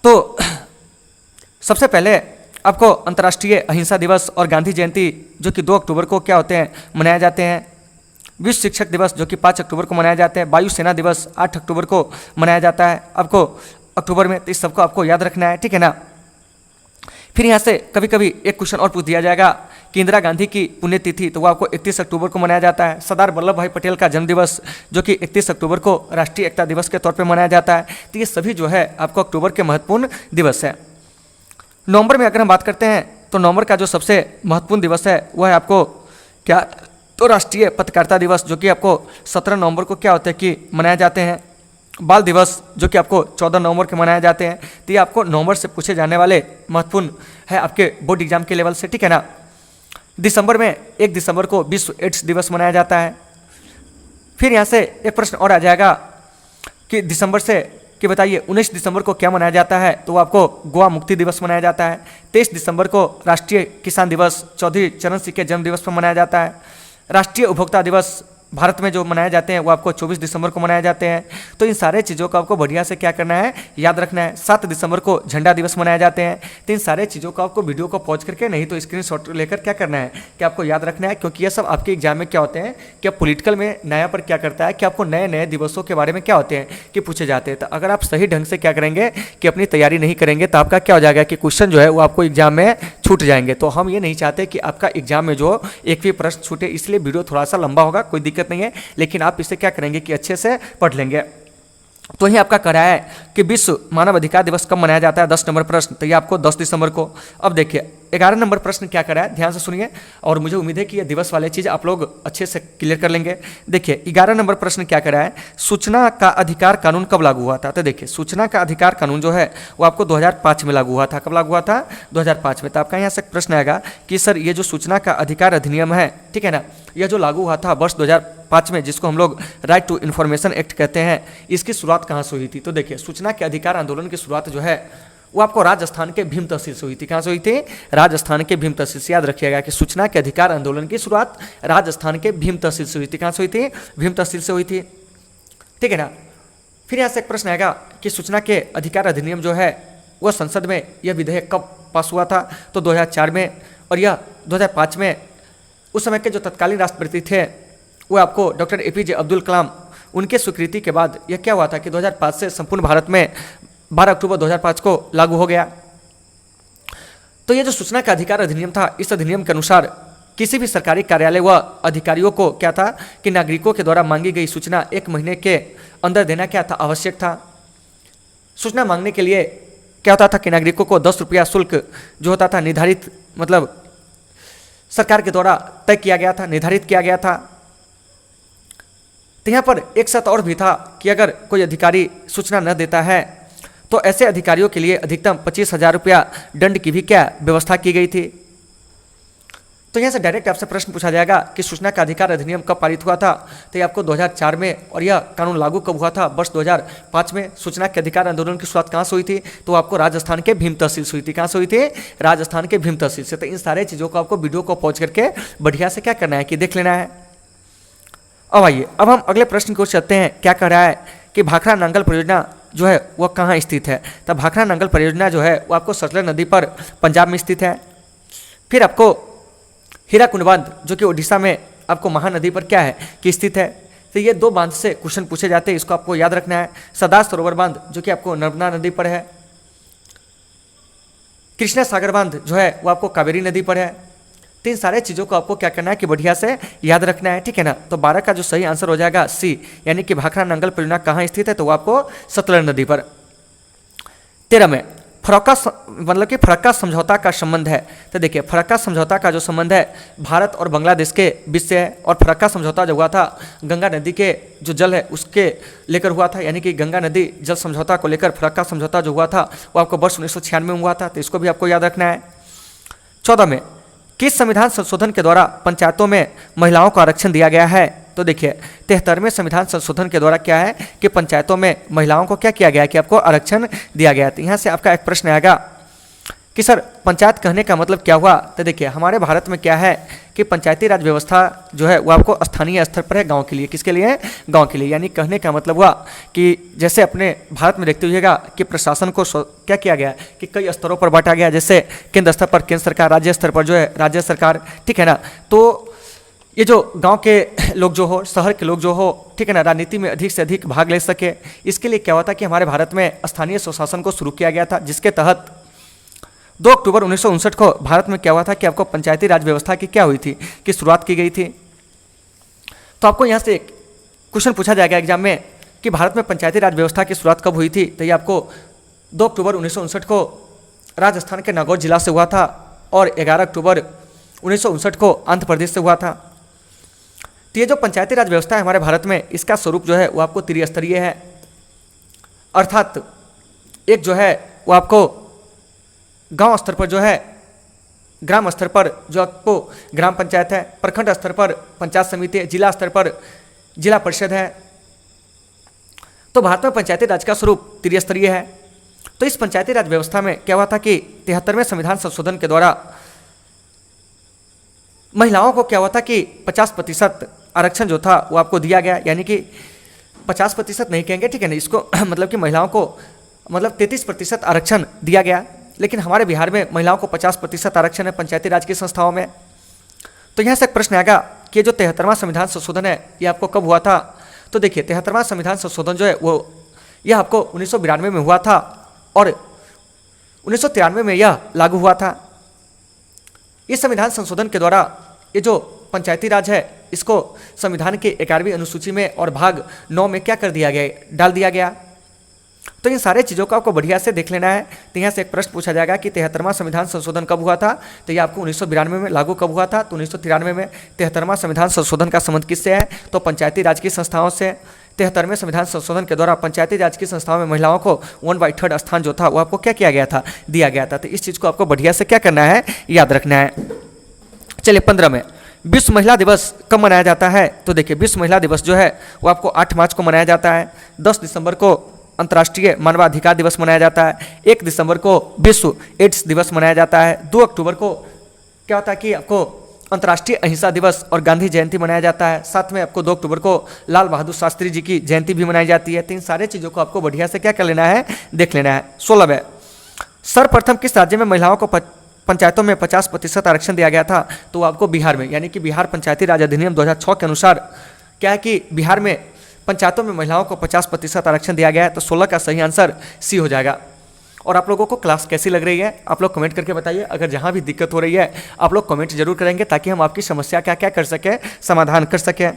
तो सबसे पहले आपको अंतर्राष्ट्रीय अहिंसा दिवस और गांधी जयंती जो कि 2 अक्टूबर को क्या होते हैं, मनाए जाते हैं। विश्व शिक्षक दिवस जो कि 5 अक्टूबर को मनाए जाते हैं। वायुसेना दिवस 8 अक्टूबर को मनाया जाता है आपको अक्टूबर में, तो इस सबको आपको याद रखना है, ठीक है ना। फिर यहाँ से कभी कभी एक क्वेश्चन और पूछ दिया जाएगा कि इंदिरा गांधी की पुण्यतिथि, तो वो आपको 31 अक्टूबर को मनाया जाता है। सरदार वल्लभ भाई पटेल का जन्मदिवस जो कि 31 अक्टूबर को राष्ट्रीय एकता दिवस के तौर पर मनाया जाता है। तो ये सभी जो है आपको अक्टूबर के महत्वपूर्ण दिवस है। नवंबर में अगर हम बात करते हैं तो नवंबर का जो सबसे महत्वपूर्ण दिवस है वह है आपको क्या, तो राष्ट्रीय पत्रकारिता दिवस जो कि आपको 17 नवंबर को क्या होता है कि मनाए जाते हैं। बाल दिवस जो कि आपको 14 नवंबर के मनाए जाते हैं। तो ये आपको नवंबर से पूछे जाने वाले महत्वपूर्ण है आपके बोर्ड एग्जाम के लेवल से, ठीक है ना। दिसंबर में 1 दिसंबर को विश्व एड्स दिवस मनाया जाता है। फिर यहाँ से एक प्रश्न और आ जाएगा कि दिसंबर से कि बताइए 19 दिसंबर को क्या मनाया जाता है, तो वो आपको गोवा मुक्ति दिवस मनाया जाता है। 23 दिसंबर को राष्ट्रीय किसान दिवस चौधरी चरण सिंह के जन्म दिवस पर मनाया जाता है। राष्ट्रीय उपभोक्ता दिवस भारत में जो मनाए जाते हैं वो आपको 24 दिसंबर को मनाए जाते हैं। तो इन सारे चीज़ों को आपको बढ़िया से क्या करना है, याद रखना है। 7 दिसंबर को झंडा दिवस मनाए जाते हैं। तो इन सारे चीज़ों को आपको वीडियो को पॉज करके नहीं तो स्क्रीनशॉट लेकर क्या करना है कि आपको याद रखना है, क्योंकि ये सब आपके एग्जाम में क्या होते हैं कि पॉलिटिकल में नया पर क्या करता है कि आपको नए नए दिवसों के बारे में क्या होते हैं कि पूछे जाते हैं। तो अगर आप सही ढंग से क्या करेंगे कि अपनी तैयारी नहीं करेंगे तो आपका क्या हो जाएगा कि क्वेश्चन जो है वो आपको एग्जाम में छूट जाएंगे। तो हम ये नहीं चाहते कि आपका एग्जाम में जो एक भी प्रश्न छूटे, इसलिए वीडियो थोड़ा सा लंबा होगा, कोई दिक्कत नहीं है, लेकिन आप इसे क्या करेंगे कि अच्छे से पढ़ लेंगे। तो ही आपका कह रहा है कि विश्व मानव अधिकार दिवस कब मनाया जाता है, 10 नंबर प्रश्न, तो ये आपको 10 दिसंबर को। अब देखिए 11 नंबर प्रश्न क्या कर रहा है, ध्यान से सुनिए, और मुझे उम्मीद है कि ये दिवस वाले चीज़ आप लोग अच्छे से क्लियर कर लेंगे। देखिए 11 नंबर प्रश्न क्या कर रहा है, सूचना का अधिकार कानून कब लागू हुआ था। तो देखिए सूचना का अधिकार कानून जो है वो आपको 2005 में लागू हुआ था। कब लागू हुआ था, 2005 में। तो आपका यहाँ से प्रश्न आएगा कि सर ये जो सूचना का अधिकार अधिनियम है, ठीक है ना, यह जो लागू हुआ था वर्ष 2005 में, जिसको हम लोग राइट टू इन्फॉर्मेशन एक्ट कहते हैं, इसकी शुरुआत कहाँ से हुई थी। तो देखिए सूचना के अधिकार आंदोलन की शुरुआत जो है वो आपको राजस्थान के भीम तहसील से हुई थी। कहाँ से हुई थी, राजस्थान के भीम तहसील से। याद रखिएगा कि सूचना के अधिकार आंदोलन की शुरुआत राजस्थान के भीम तहसील से हुई थी। कहाँ से हुई थी, भीम तहसील से हुई थी, ठीक है ना। फिर यहाँ से एक प्रश्न आएगा कि सूचना के अधिकार अधिनियम जो है वह संसद में यह विधेयक कब पास हुआ था। तो 2004 में, और यह 2005 में। उस समय के जो तत्कालीन राष्ट्रपति थे वो आपको डॉक्टर APJ अब्दुल कलाम, उनके स्वीकृति के बाद यह क्या हुआ था कि 2005 से संपूर्ण भारत में 12 अक्टूबर 2005 को लागू हो गया। तो ये जो सूचना का अधिकार अधिनियम था, इस अधिनियम के अनुसार किसी भी सरकारी कार्यालय व अधिकारियों को क्या था कि नागरिकों के द्वारा मांगी गई सूचना 1 महीने के अंदर देना क्या था, आवश्यक था। सूचना मांगने के लिए क्या होता था कि नागरिकों को 10 रुपया शुल्क जो होता था निर्धारित, मतलब सरकार के द्वारा तय किया गया था, निर्धारित किया गया था। तो यहाँ पर एक शर्त और भी था कि अगर कोई अधिकारी सूचना न देता है तो ऐसे अधिकारियों के लिए अधिकतम 25,000 रुपया दंड की भी क्या व्यवस्था की गई थी। तो यहाँ से डायरेक्ट आपसे प्रश्न पूछा जाएगा कि सूचना का अधिकार अधिनियम कब पारित हुआ था। तो ये आपको 2004 में, और यह कानून लागू कब हुआ था, वर्ष 2005 में। सूचना के अधिकार आंदोलन की शुरुआत कहाँ से हुई थी, तो आपको राजस्थान के भीम तहसील से हुई थी। कहाँ से हुई थी, राजस्थान के भीम तहसील से। तो इन सारे चीज़ों को आपको वीडियो को पहुँच करके बढ़िया से क्या करना है कि देख लेना है। अब आइए, अब हम अगले प्रश्न को चलते हैं। क्या कह रहा है कि भाखड़ा नांगल परियोजना जो है वह कहाँ स्थित है। तो भाखड़ा नांगल परियोजना जो है वो आपको सतलज नदी पर पंजाब में स्थित है। फिर आपको हीराकुंड बांध जो कि ओडिशा में आपको महानदी पर क्या है कि स्थित है। तो ये 2 बांध से क्वेश्चन पूछे जाते हैं, इसको आपको याद रखना है। सरदार सरोवर बांध जो कि आपको नर्मदा नदी पर है। कृष्णा सागर बांध जो है वो आपको कावेरी नदी पर है। 3 सारे चीज़ों को आपको क्या करना है कि बढ़िया से याद रखना है, ठीक है ना। तो 12 का जो सही आंसर हो जाएगा C, यानी कि भाखड़ा नांगल परियोजना कहाँ स्थित है, तो वो आपको सतलज नदी पर। 13 में फरक्का, मतलब कि फरक्का समझौता का संबंध है। तो देखिए फरक्का समझौता का जो संबंध है भारत और बांग्लादेश के बीच से है। और फरक्का समझौता जो हुआ था गंगा नदी के जो जल है उसके लेकर हुआ था, यानी कि गंगा नदी जल समझौता को लेकर फरक्का समझौता जो हुआ था वो आपको वर्ष 1996 में हुआ था। तो इसको भी आपको याद रखना है। 14 में किस संविधान संशोधन के द्वारा पंचायतों में महिलाओं को आरक्षण दिया गया है? तो देखिए 73वें संविधान संशोधन के द्वारा क्या है कि पंचायतों में महिलाओं को क्या किया गया है कि आपको आरक्षण दिया गया है। तो यहाँ से आपका एक प्रश्न आएगा कि सर पंचायत कहने का मतलब क्या हुआ? तो देखिए हमारे भारत में क्या है कि पंचायती राज व्यवस्था जो है वो आपको स्थानीय स्तर पर है, गांव के लिए। किसके लिए? गांव के लिए। यानी कहने का मतलब हुआ कि जैसे अपने भारत में देखते हुएगा कि प्रशासन को क्या किया गया कि कई स्तरों पर बांटा गया, जैसे केंद्र स्तर पर केंद्र सरकार, राज्य स्तर पर जो है राज्य सरकार, ठीक है ना। तो ये जो गांव के लोग जो हो, शहर के लोग जो हो, ठीक है ना, राजनीति में अधिक से अधिक भाग ले सके, इसके लिए क्या हुआ था कि हमारे भारत में स्थानीय स्वशासन को शुरू किया गया था, जिसके तहत 2 अक्टूबर 1959 को भारत में क्या हुआ था कि आपको पंचायती राज व्यवस्था की क्या हुई थी कि शुरुआत की गई थी। तो आपको यहाँ से क्वेश्चन पूछा जाएगा एग्जाम में कि भारत में पंचायती राज व्यवस्था की शुरुआत कब हुई थी? तो ये आपको 2 अक्टूबर 1959 को राजस्थान के नागौर जिला से हुआ था और 11 अक्टूबर 1959 को आंध्र प्रदेश से हुआ था। तो ये जो पंचायती राज व्यवस्था है हमारे भारत में, इसका स्वरूप जो है वो आपको त्रिस्तरीय है, अर्थात एक जो है वो आपको गांव स्तर पर जो है ग्राम स्तर पर जो आपको ग्राम पंचायत है, प्रखंड स्तर पर पंचायत समिति है, जिला स्तर पर जिला परिषद है। तो भारत में पंचायती राज का स्वरूप त्रिस्तरीय है। तो इस पंचायती राज व्यवस्था में क्या हुआ था कि 73वें संविधान संशोधन के द्वारा महिलाओं को क्या हुआ था कि 50% आरक्षण जो था वो आपको दिया गया, यानी कि 50% नहीं कहेंगे, ठीक है ना, इसको मतलब कि महिलाओं को मतलब 33% आरक्षण दिया गया। लेकिन हमारे बिहार में महिलाओं को 50% आरक्षण है पंचायती राज की संस्थाओं में। तो यहाँ से एक प्रश्न आएगा कि जो 73वां संविधान संशोधन है ये आपको कब हुआ था? तो देखिए 73वां संविधान संशोधन जो है वो यह आपको 1992 में हुआ था और 1993 में यह लागू हुआ था। इस संविधान संशोधन के द्वारा ये जो पंचायती राज है इसको संविधान के 11वीं अनुसूची में और भाग 9 में क्या कर दिया गया, डाल दिया गया। तो इन सारे चीज़ों को आपको बढ़िया से देख लेना है। तो यहाँ से एक प्रश्न पूछा जाएगा कि 73वां संविधान संशोधन कब हुआ था? तो ये आपको 1992 में लागू कब हुआ था? तो 1993 में। 73वां संविधान संशोधन का संबंध किससे है? तो पंचायती राज की संस्थाओं से। 73वें संविधान संशोधन के द्वारा पंचायती राज की संस्थाओं में महिलाओं को 1/3 स्थान जो था वो आपको क्या किया गया था? दिया गया था। तो इस चीज़ को आपको बढ़िया से क्या करना है? याद रखना है। चलिए 15 में विश्व महिला दिवस कब मनाया जाता है? तो देखिए विश्व महिला दिवस जो है वो आपको 8 मार्च को मनाया जाता है। 10 दिसंबर को अंतर्राष्ट्रीय मानवाधिकार दिवस मनाया जाता है। 1 दिसंबर को विश्व एड्स दिवस मनाया जाता है। 2 अक्टूबर को क्या होता है कि आपको अंतर्राष्ट्रीय अहिंसा दिवस और गांधी जयंती मनाया जाता है। साथ में आपको 2 अक्टूबर को लाल बहादुर शास्त्री जी की जयंती भी मनाई जाती है। तो इन सारे चीज़ों को आपको बढ़िया से क्या कर लेना है? देख लेना है। 16 में सर्वप्रथम किस राज्य में महिलाओं को पंचायतों में 50% आरक्षण दिया गया था? तो आपको बिहार में, यानी कि बिहार पंचायती राज अधिनियम 2006 के अनुसार क्या है कि बिहार में पंचायतों में महिलाओं को 50% आरक्षण दिया गया है। तो 16 का सही आंसर सी हो जाएगा। और आप लोगों को क्लास कैसी लग रही है आप लोग कमेंट करके बताइए। अगर जहाँ भी दिक्कत हो रही है आप लोग कमेंट जरूर करेंगे ताकि हम आपकी समस्या क्या क्या कर सकें, समाधान कर सकें।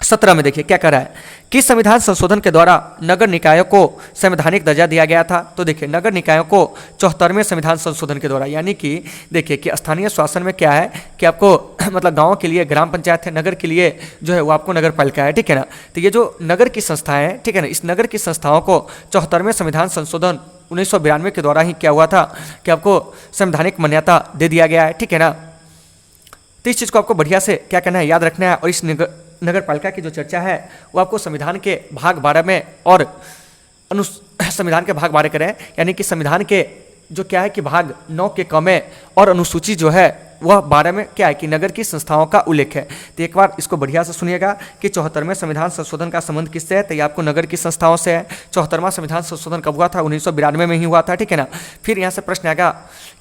17 में देखिए क्या कर रहा है, किस संविधान संशोधन के द्वारा नगर निकायों को संवैधानिक दर्जा दिया गया था? तो देखिए नगर निकायों को 74वें संविधान संशोधन के द्वारा, यानी कि देखिए कि स्थानीय शासन में क्या है कि आपको मतलब गाँव के लिए ग्राम पंचायत है, नगर के लिए जो है वो आपको नगर पालिका है, ठीक है ना। तो ये जो नगर की संस्थाएं हैं, ठीक है ना, इस नगर की संस्थाओं को 74वें संविधान संशोधन 1992 के द्वारा ही क्या हुआ था कि आपको संवैधानिक मान्यता दे दिया गया है, ठीक है ना। तो इस चीज़ को आपको बढ़िया से क्या करना है, याद रखना है। और इस नगर पालिका की जो चर्चा है वो आपको संविधान के भाग 12 में और संविधान के भाग 12 करें, यानी कि संविधान के जो क्या है कि भाग 9 के क में और अनुसूची जो है वह 12 में क्या है कि नगर की संस्थाओं का उल्लेख है। तो एक बार इसको बढ़िया से सुनिएगा कि 74वें संविधान संशोधन का संबंध किससे है? तो ये आपको नगर की संस्थाओं से है। 74वां संविधान संशोधन कब हुआ था? 1992 में ही हुआ था, ठीक है ना। फिर यहाँ से प्रश्न आएगा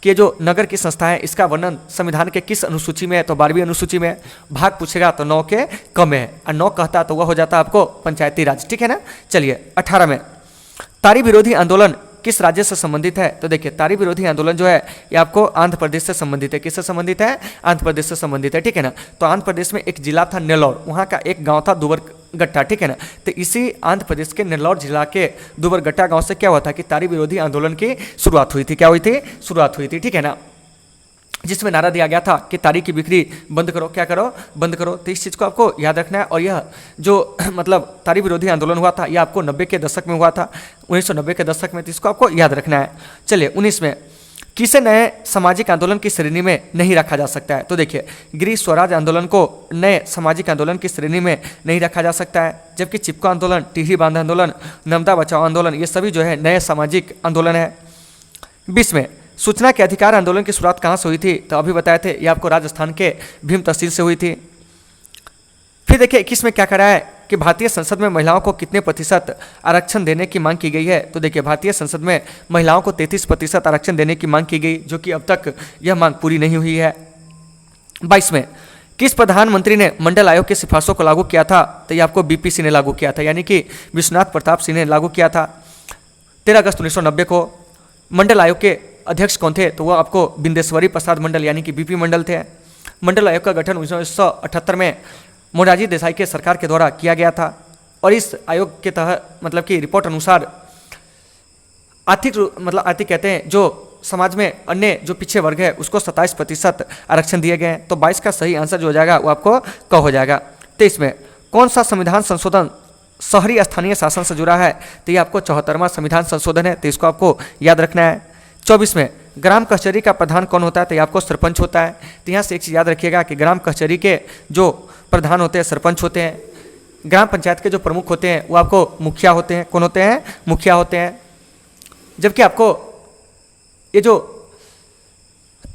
कि जो नगर की संस्था है इसका वर्णन संविधान के किस अनुसूची में है? तो 12वीं अनुसूची में। भाग पूछेगा तो 9 के क में है, और 9 कहता तो वह हो जाता आपको पंचायती राज, ठीक है ना। चलिए 18 में तारी विरोधी आंदोलन किस राज्य से संबंधित है? तो देखिए तारी विरोधी आंदोलन जो है ये आपको आंध्र प्रदेश से संबंधित है। किससे संबंधित है? आंध्र प्रदेश से संबंधित है, ठीक है ना। तो आंध्र प्रदेश में एक जिला था नेल्लौर, वहाँ का एक गांव था दुबरगट्टा, ठीक है ना। तो इसी आंध्र प्रदेश के नेल्लौर जिला के दुबरगट्टा गांव से क्या हुआ था कि तारी विरोधी आंदोलन की शुरुआत हुई थी। क्या हुई थी? शुरुआत हुई थी, ठीक है ना, जिसमें नारा दिया गया था कि तारी की बिक्री बंद करो, क्या करो? बंद करो। तो इस चीज़ को आपको याद रखना है। और यह जो मतलब तारी विरोधी आंदोलन हुआ था यह आपको 90 के दशक में हुआ था, 1990 के दशक में, तो इसको आपको याद रखना है। चलिए 19 में किसे नए सामाजिक आंदोलन की श्रेणी में नहीं रखा जा सकता है? तो देखिए, गृह स्वराज आंदोलन को नए सामाजिक आंदोलन की श्रेणी में नहीं रखा जा सकता है, जबकि चिपको आंदोलन, टिहरी बांध आंदोलन, नर्मदा बचाओ आंदोलन, ये सभी जो है नए सामाजिक आंदोलन है। 20 में सूचना के अधिकार आंदोलन की शुरुआत कहाँ से हुई थी? तो अभी बताए थे, ये आपको राजस्थान के भीम तहसील से हुई थी। फिर देखिए 21 में क्या करा है कि भारतीय संसद में महिलाओं को कितने प्रतिशत आरक्षण देने की मांग की गई है? तो देखिए, भारतीय संसद में महिलाओं को 33% आरक्षण देने की मांग की गई, जो कि अब तक यह मांग पूरी नहीं हुई है। 22 में किस प्रधानमंत्री ने मंडल आयोग की सिफारिशों को लागू किया था? तो ये आपको बीपीसी ने लागू किया था, यानी कि विश्वनाथ प्रताप सिंह ने लागू किया था 13 अगस्त 1990 को। मंडल आयोग के अध्यक्ष कौन थे? तो वह आपको बिंदेश्वरी प्रसाद मंडल यानी कि बीपी मंडल थे। मंडल आयोग का गठन 1978 में मोरारजी देसाई के सरकार के द्वारा किया गया था, और इस आयोग के तहत मतलब कि रिपोर्ट अनुसार आर्थिक कहते हैं जो समाज में अन्य जो पिछड़े वर्ग है उसको 27% आरक्षण दिए गए हैं। तो 22 का सही आंसर जो हो जाएगा वो आपको क हो जाएगा। 23 में कौन सा संविधान संशोधन शहरी स्थानीय शासन से जुड़ा है? तो ये आपको 74वां संविधान संशोधन है, तो इसको आपको याद रखना है। 24 में ग्राम कचहरी का प्रधान कौन होता है? तो ये आपको सरपंच होता है। तो यहाँ से एक चीज़ याद रखिएगा कि ग्राम कचहरी के जो प्रधान होते हैं सरपंच होते हैं, ग्राम पंचायत के जो प्रमुख होते हैं वो आपको मुखिया होते हैं। कौन होते हैं? मुखिया होते हैं। जबकि आपको ये जो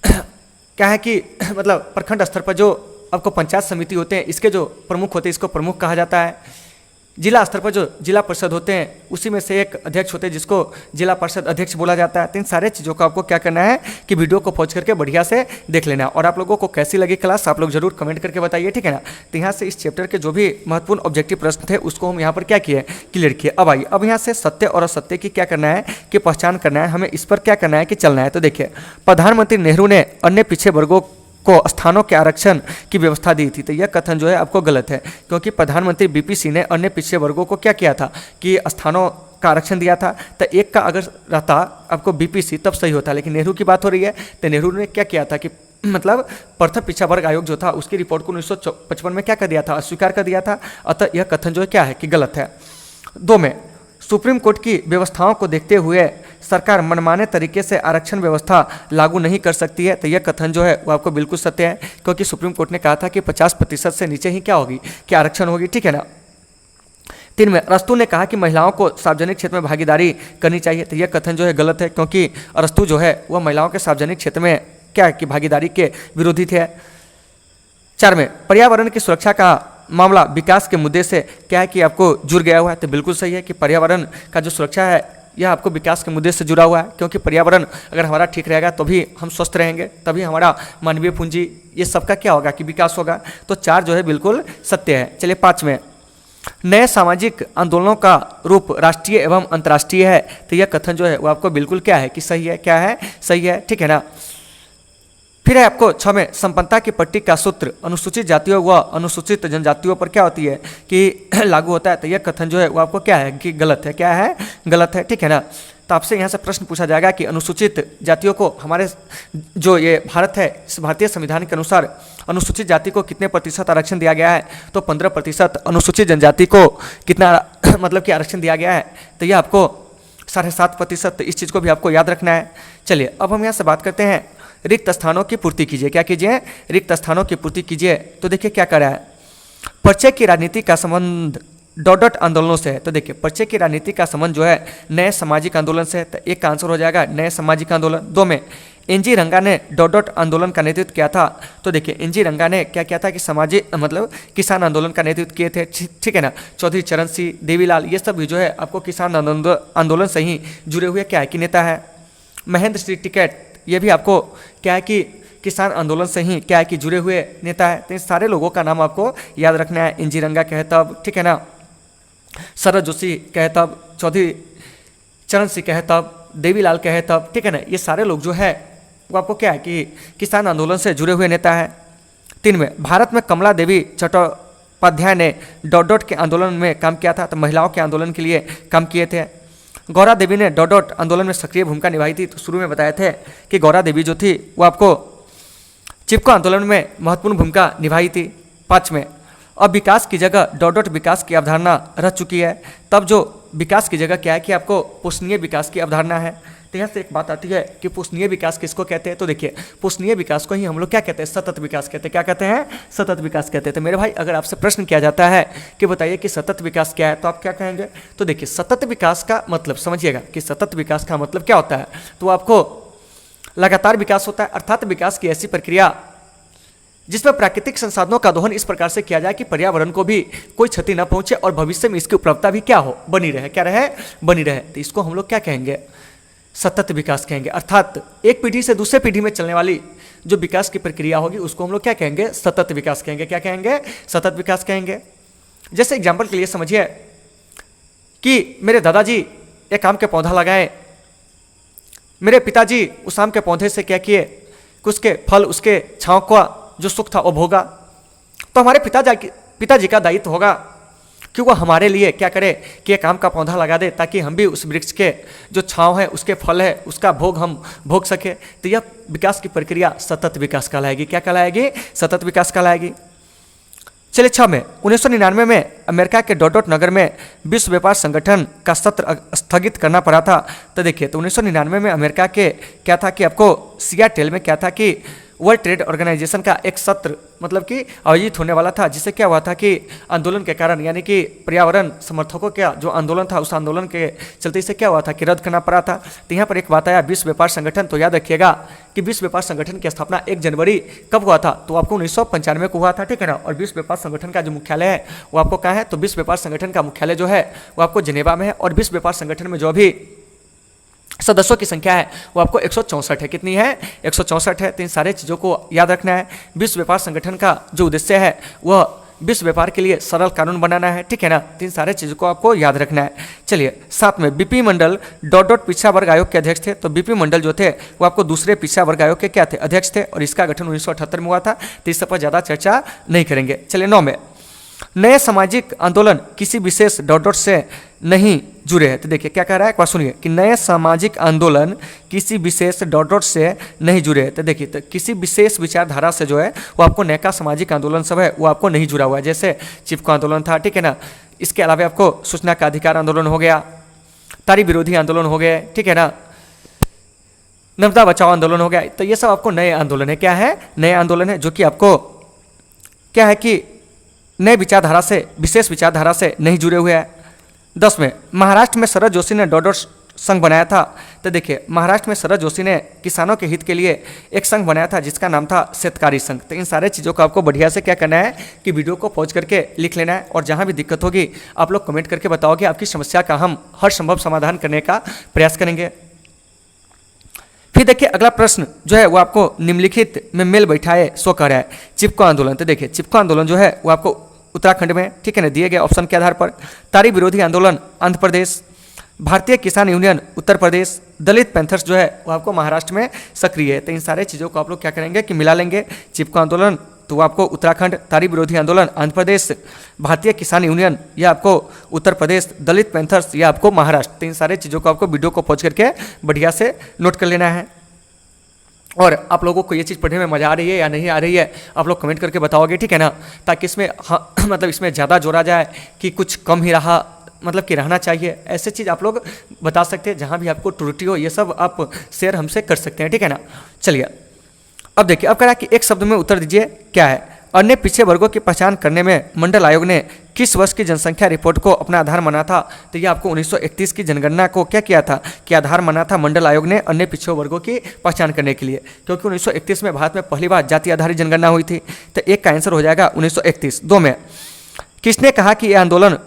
क्या है कि मतलब प्रखंड स्तर पर जो आपको पंचायत समिति होते हैं इसके जो प्रमुख होते हैं इसको प्रमुख कहा जाता है। जिला स्तर पर जो जिला परिषद होते हैं उसी में से एक अध्यक्ष होते हैं जिसको जिला परिषद अध्यक्ष बोला जाता है। तो इन सारे चीज़ों को आपको क्या करना है कि वीडियो को पहुंच करके बढ़िया से देख लेना। और आप लोगों को कैसी लगी क्लास आप लोग जरूर कमेंट करके बताइए, ठीक है ना। तो यहाँ से इस चैप्टर के जो भी महत्वपूर्ण ऑब्जेक्टिव प्रश्न थे उसको हम यहाँ पर क्या किए, क्लियर किए। अब आइए, अब यहाँ से सत्य और असत्य की क्या करना है कि पहचान करना है, हमें इस पर क्या करना है कि चलना है। तो देखिए, प्रधानमंत्री नेहरू ने अन्य पिछड़े वर्गों को स्थानों के आरक्षण की व्यवस्था दी थी। तो यह कथन जो है आपको गलत है, क्योंकि प्रधानमंत्री बीपीसी ने अन्य पिछड़े वर्गों को क्या किया था कि स्थानों का आरक्षण दिया था। तो एक का अगर रहता आपको बीपीसी तब सही होता, लेकिन नेहरू की बात हो रही है। तो नेहरू ने क्या किया था कि मतलब प्रथम पिछड़ा वर्ग आयोग जो था उसकी रिपोर्ट को 1955 में क्या कर दिया था, अस्वीकार कर दिया था। अतः यह कथन जो है क्या है कि गलत है। 2 में सुप्रीम कोर्ट की व्यवस्थाओं को देखते हुए सरकार मनमाने तरीके से आरक्षण व्यवस्था लागू नहीं कर सकती है। तो यह कथन जो है वो आपको बिल्कुल सत्य है, क्योंकि सुप्रीम कोर्ट ने कहा था कि 50% से नीचे ही क्या होगी कि आरक्षण होगी, ठीक है ना। 3 में अरस्तु ने कहा कि महिलाओं को सार्वजनिक क्षेत्र में भागीदारी करनी चाहिए। तो यह कथन जो है गलत है, क्योंकि अरस्तु जो है वह महिलाओं के सार्वजनिक क्षेत्र में क्या है कि भागीदारी के विरोधी थे। 4 में पर्यावरण की सुरक्षा का मामला विकास के मुद्दे से क्या है कि आपको जुड़ गया हुआ है। तो बिल्कुल सही है कि पर्यावरण का जो सुरक्षा है यह आपको विकास के मुद्दे से जुड़ा हुआ है, क्योंकि पर्यावरण अगर हमारा ठीक रहेगा तो भी हम स्वस्थ रहेंगे, तभी हमारा मानवीय पूंजी ये सबका क्या होगा कि विकास होगा। तो 4 जो है बिल्कुल सत्य है। चलिए 5 में नए सामाजिक आंदोलनों का रूप राष्ट्रीय एवं अंतर्राष्ट्रीय है। तो यह कथन जो है वो आपको बिल्कुल क्या है कि सही है। क्या है? सही है, ठीक है ना। फिर है आपको 6 में संपन्नता की पट्टी का सूत्र अनुसूचित जातियों व अनुसूचित जनजातियों पर क्या होती है कि लागू होता है। तो यह कथन जो है वो आपको क्या है कि गलत है। क्या है? गलत है, ठीक है ना। तो आपसे यहाँ से प्रश्न पूछा जाएगा कि अनुसूचित जातियों को हमारे जो ये भारत है इस भारतीय संविधान के अनुसार अनुसूचित जाति को कितने प्रतिशत आरक्षण दिया गया है? तो 15%। अनुसूचित जनजाति को कितना मतलब कि आरक्षण दिया गया है? तो यह आपको 7.5%। इस चीज़ को भी आपको याद रखना है। चलिए अब हम यहाँ से बात करते हैं रिक्त स्थानों की पूर्ति कीजिए। क्या कीजिए? रिक्त स्थानों की पूर्ति कीजिए। तो देखिए क्या कर रहा है, परिचय की राजनीति का संबंध डॉट आंदोलनों से है। तो देखिए परिचय की राजनीति का संबंध जो है नए सामाजिक आंदोलन से है। तो एक का आंसर हो जाएगा नए सामाजिक आंदोलन। 2 में एनजी रंगा ने डॉट आंदोलन का नेतृत्व किया था। तो देखिए एनजी रंगा ने क्या किया था कि सामाजिक मतलब किसान आंदोलन का नेतृत्व किए थे, ठीक है ना। चौधरी चरण सिंह, देवीलाल, ये सब भी जो है आपको किसान आंदोलन से ही जुड़े हुए क्या है कि नेता है। महेंद्र सिंह टिकैत ये भी आपको क्या है कि किसान आंदोलन से ही क्या है कि जुड़े हुए नेता है। तो इन सारे लोगों का नाम आपको याद रखना है। एनजी रंगा कहे तब, ठीक है ना। शरद जोशी कहे तब, चौधरी चरण सिंह कहे तब, देवीलाल कहे तब, ठीक है ना। ये सारे लोग जो है वो आपको क्या है कि किसान आंदोलन से जुड़े हुए नेता है। 3 में भारत में कमला देवी चट्टोपाध्याय ने डॉट के आंदोलन में काम किया था। तो महिलाओं के आंदोलन के लिए काम किए थे। गौरा देवी ने डॉट आंदोलन में सक्रिय भूमिका निभाई थी। तो शुरू में बताए थे कि गौरा देवी जो थी वो आपको चिपको आंदोलन में महत्वपूर्ण भूमिका निभाई थी। 5 में अब विकास की जगह डॉट विकास की अवधारणा रह चुकी है। तब जो विकास की जगह क्या है कि आपको पोषणीय विकास की अवधारणा है। तो यहाँ से एक बात आती है कि पोषणीय विकास किसको कहते हैं। तो देखिए पोषणीय विकास को ही हम लोग क्या कहते हैं, सतत विकास कहते हैं। क्या कहते हैं, सतत विकास कहते हैं। तो मेरे भाई अगर आपसे प्रश्न किया जाता है कि बताइए कि सतत विकास क्या है, तो आप क्या कहेंगे। तो देखिए सतत विकास का मतलब समझिएगा कि सतत विकास का मतलब क्या होता है। तो आपको लगातार विकास होता है, अर्थात विकास की ऐसी प्रक्रिया जिसमें प्राकृतिक संसाधनों का दोहन इस प्रकार से किया जाए कि पर्यावरण को भी कोई क्षति न पहुंचे और भविष्य में इसकी उपलब्धता भी क्या हो, बनी रहे। क्या रहे, बनी रहे। तो इसको हम लोग क्या कहेंगे, सतत विकास कहेंगे। अर्थात एक पीढ़ी से दूसरे पीढ़ी में चलने वाली जो विकास की प्रक्रिया होगी उसको हम लोग क्या कहेंगे, सतत विकास कहेंगे। क्या कहेंगे, सतत विकास कहेंगे। जैसे एग्जाम्पल के लिए समझिए कि मेरे दादाजी एक आम के पौधा लगाए, मेरे पिताजी उस आम के पौधे से क्या किए कि उसके फल, उसके छांव का जो सुख था वो भोगा। तो हमारे पिताजी का दायित्व होगा कि वो हमारे लिए क्या करे कि एक आम का पौधा लगा दे ताकि हम भी उस वृक्ष के जो छांव है, उसके फल है, उसका भोग हम भोग सके। तो यह विकास की प्रक्रिया सतत विकास कहलाएगी। क्या कहलाएगी, सतत विकास कहलाएगी। चलिए 6 में 1999 में अमेरिका के डॉट नगर में विश्व व्यापार संगठन का सत्र स्थगित करना पड़ा था। तो देखिए तो 1999 में अमेरिका के क्या था कि आपको सियाटल में क्या था कि वर्ल्ड ट्रेड ऑर्गेनाइजेशन का एक सत्र मतलब कि आयोजित होने वाला था, जिससे क्या हुआ था कि आंदोलन के कारण यानी कि पर्यावरण समर्थकों का जो आंदोलन था उस आंदोलन के चलते इसे क्या हुआ था कि रद्द करना पड़ा था। तो यहाँ पर एक बात आया विश्व व्यापार संगठन। तो याद रखिएगा कि विश्व व्यापार संगठन की स्थापना 1 जनवरी कब हुआ था, तो आपको 1995 को हुआ था, ठीक है ना। और विश्व व्यापार संगठन का जो मुख्यालय है वो आपको कहाँ है, तो विश्व व्यापार संगठन का मुख्यालय जो है वो आपको जिनेवा में है। और विश्व व्यापार संगठन में जो अभी सदस्यों की संख्या है वो आपको 164 है। कितनी है, 164 है। तो इन सारे चीज़ों को याद रखना है। विश्व व्यापार संगठन का जो उद्देश्य है वह विश्व व्यापार के लिए सरल कानून बनाना है, ठीक है ना। तो इन सारे चीज़ों को आपको याद रखना है। चलिए 7 में बीपी मंडल डॉट पिछड़ा वर्ग आयोग के अध्यक्ष थे। तो बीपी मंडल जो थे वो आपको दूसरे पिछड़ा वर्ग आयोग के क्या थे, अध्यक्ष थे। और इसका गठन 1978 में हुआ था। तो इस पर ज़्यादा चर्चा नहीं करेंगे। चलिए 9 में नए सामाजिक आंदोलन किसी विशेष डॉट से नहीं जुड़े हैं। तो देखिए क्या कह रहा है, एक बार सुनिए कि नए सामाजिक आंदोलन किसी विशेष डॉट से नहीं जुड़े हैं। तो देखिए तो किसी विशेष विचारधारा से जो है वो आपको नया सामाजिक आंदोलन सब है वो आपको नहीं जुड़ा हुआ है। जैसे चिपको आंदोलन था, ठीक है ना। इसके अलावा आपको सूचना का अधिकार आंदोलन हो गया, तारी विरोधी आंदोलन हो गए, ठीक है ना, नर्मदा बचाओ आंदोलन हो गया। तो ये सब आपको नए आंदोलन है। क्या है, नए आंदोलन है जो कि आपको क्या है कि नए विचारधारा से, विशेष विचारधारा से नहीं जुड़े हुए हैं। 10 में महाराष्ट्र में शरद जोशी ने डॉट संघ बनाया था। तो देखिए महाराष्ट्र में शरद जोशी ने किसानों के हित के लिए एक संघ बनाया था जिसका नाम था शेतकारी संघ। तो इन सारे चीज़ों को आपको बढ़िया से क्या करना है कि वीडियो को पॉज करके लिख लेना है। और जहाँ भी दिक्कत होगी आप लोग कमेंट करके बताओगे, आपकी समस्या का हम हर संभव समाधान करने का प्रयास करेंगे। फिर देखिए अगला प्रश्न जो है वो आपको निम्नलिखित में मेल बैठाए सो कह रहा है चिपको आंदोलन। तो देखिए चिपको आंदोलन जो है वो आपको उत्तराखंड में, ठीक है ना, दिए गए ऑप्शन के आधार पर। तारी विरोधी आंदोलन आंध्र प्रदेश, भारतीय किसान यूनियन उत्तर प्रदेश, दलित पैंथर्स जो है वो आपको महाराष्ट्र में सक्रिय है। तो इन सारे चीज़ों को आप लोग क्या करेंगे कि मिला लेंगे। चिपको आंदोलन तो आपको उत्तराखंड, तारी विरोधी आंदोलन आंध्र प्रदेश, भारतीय किसान यूनियन या आपको उत्तर प्रदेश, दलित पैंथर्स या आपको महाराष्ट्र। तो इन सारे चीज़ों को आपको वीडियो को पहुँच करके बढ़िया से नोट कर लेना है। और आप लोगों को ये चीज़ पढ़ने में मज़ा आ रही है या नहीं आ रही है आप लोग कमेंट करके बताओगे, ठीक है ना, ताकि इसमें मतलब इसमें ज़्यादा जोड़ा जाए कि कुछ कम ही रहा, मतलब कि रहना चाहिए। ऐसे चीज़ आप लोग बता सकते हैं। जहाँ भी आपको त्रुटि हो ये सब आप शेयर हमसे कर सकते हैं, ठीक है ना। चलिए अब देखिए, अब कह रहा है कि एक शब्द में उत्तर दीजिए क्या है। अन्य पिछड़े वर्गों की पहचान करने में मंडल आयोग ने किस वर्ष की जनसंख्या रिपोर्ट को अपना आधार माना था। तो ये आपको 1931 की जनगणना को क्या किया था कि आधार माना था मंडल आयोग ने अन्य पिछड़े वर्गों की पहचान करने के लिए, क्योंकि 1931 में भारत में पहली बार जाति आधारित जनगणना हुई थी। तो एक का आंसर हो जाएगा 1931। 2 में किसने कहा कि यह आंदोलन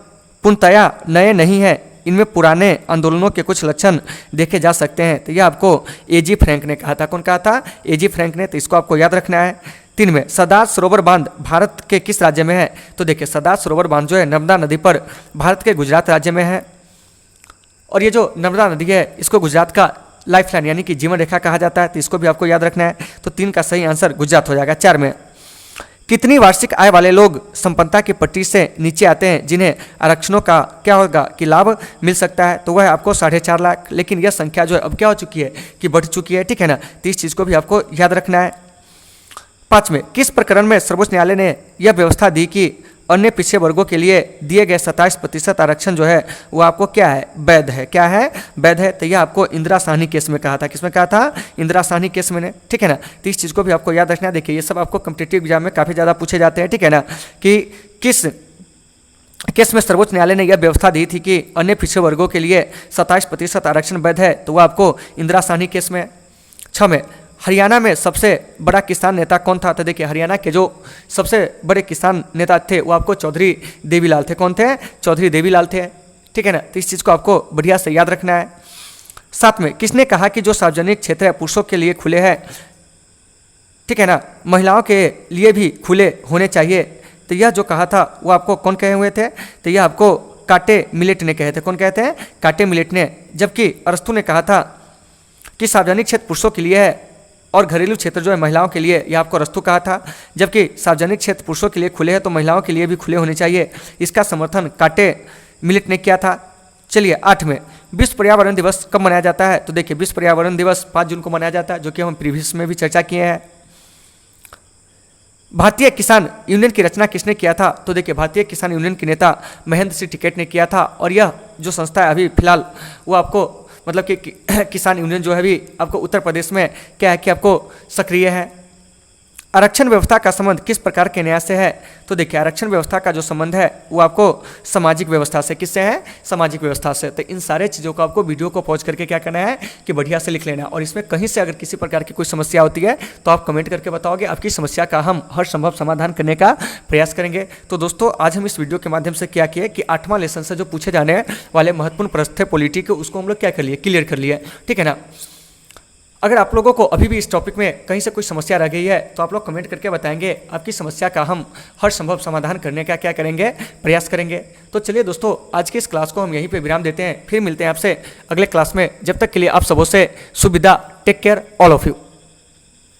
पूर्णतया नए नहीं है, इनमें पुराने आंदोलनों के कुछ लक्षण देखे जा सकते हैं। तो यह आपको एजी फ्रैंक ने कहा था। कौन कहा था, एजी फ्रैंक ने। तो इसको आपको याद रखना है। 3 में सरदार सरोवर बांध भारत के किस राज्य में है। तो देखिए सरदार सरोवर बांध जो है नर्मदा नदी पर भारत के गुजरात राज्य में है। और ये जो नर्मदा नदी है इसको गुजरात का लाइफलाइन यानी कि जीवन रेखा कहा जाता है। तो इसको भी आपको याद रखना है। तो 3 का सही आंसर गुजरात हो जाएगा। 4 में कितनी वार्षिक आय वाले लोग संपन्नता की पट्टी से नीचे आते हैं जिन्हें आरक्षणों का क्या होगा कि लाभ मिल सकता है। तो वह आपको 4.5 लाख। लेकिन यह संख्या जो है अब क्या हो चुकी है कि बढ़ चुकी है, ठीक है ना। तो इस चीज़ को भी आपको याद रखना है। 5 में किस प्रकरण में सर्वोच्च न्यायालय ने यह व्यवस्था दी कि अन्य पिछड़े वर्गों के लिए दिए गए 27% आरक्षण जो है वो आपको क्या है, वैध है। क्या है, वैध है। तो यह आपको इंदिरा साहनी केस में कहा था। किसमें कहा था, इंदिरा साहनी केस में, ठीक है ना। तो इस चीज़ को भी आपको याद रखना है। देखिए ये सब आपको कॉम्पिटिटिव एग्जाम में काफ़ी ज़्यादा पूछे जाते हैं, ठीक है ना, कि किस केस में सर्वोच्च न्यायालय ने यह व्यवस्था दी थी कि अन्य पिछड़े वर्गों के लिए 27% आरक्षण वैध है, तो वह आपको इंदिरा साहनी केस में। 6 में हरियाणा में सबसे बड़ा किसान नेता कौन था। तो देखिए हरियाणा के जो सबसे बड़े किसान नेता थे वो आपको चौधरी देवीलाल थे। कौन थे, चौधरी देवीलाल थे, ठीक है ना। तो इस चीज़ को आपको बढ़िया से याद रखना है। 7 में किसने कहा कि जो सार्वजनिक क्षेत्र है पुरुषों के लिए खुले हैं, ठीक है ना, महिलाओं के लिए भी खुले होने चाहिए। तो यह जो कहा था वो आपको कौन कहे हुए थे, तो यह आपको काटे मिलेट ने कहे थे। कौन कहते हैं, काटे मिलेट ने। जबकि अरस्तु ने कहा था कि सार्वजनिक क्षेत्र पुरुषों के लिए है और घरेलू क्षेत्र जो है महिलाओं के लिए, यह आपको अरस्तु कहा था। जबकि सार्वजनिक क्षेत्र पुरुषों के लिए खुले हैं तो महिलाओं के लिए भी खुले होने चाहिए, इसका समर्थन काटे मिलेट ने किया था। चलिए 8 में विश्व पर्यावरण दिवस कब मनाया जाता है। तो देखिए विश्व पर्यावरण दिवस 5 जून को मनाया जाता है, जो कि हम प्रीवियस में भी चर्चा किए हैं। भारतीय किसान यूनियन की रचना किसने किया था। तो देखिए भारतीय किसान यूनियन के नेता महेंद्र सिंह टिकैत ने किया था। और यह जो संस्था है अभी फिलहाल वो आपको मतलब कि किसान यूनियन जो है अभी आपको उत्तर प्रदेश में क्या है कि आपको सक्रिय है। आरक्षण व्यवस्था का संबंध किस प्रकार के न्याय से है। तो देखिए आरक्षण व्यवस्था का जो संबंध है वो आपको सामाजिक व्यवस्था से, किससे है, सामाजिक व्यवस्था से। तो इन सारे चीज़ों को आपको वीडियो को पॉज करके क्या करना है कि बढ़िया से लिख लेना है। और इसमें कहीं से अगर किसी प्रकार की कोई समस्या होती है तो आप कमेंट करके बताओगे, आपकी समस्या का हम हर संभव समाधान करने का प्रयास करेंगे। तो दोस्तों आज हम इस वीडियो के माध्यम से क्या किए कि 8वां लेसन से जो पूछे जाने वाले महत्वपूर्ण प्रश्न थे पॉलिटी के, उसको हम लोग क्या कर लिए, क्लियर कर लिए, ठीक है ना। अगर आप लोगों को अभी भी इस टॉपिक में कहीं से कोई समस्या रह गई है तो आप लोग कमेंट करके बताएंगे, आपकी समस्या का हम हर संभव समाधान करने का क्या करेंगे, प्रयास करेंगे। तो चलिए दोस्तों आज की इस क्लास को हम यहीं पे विराम देते हैं, फिर मिलते हैं आपसे अगले क्लास में। जब तक के लिए आप सबों से सुविधा, take care all of you.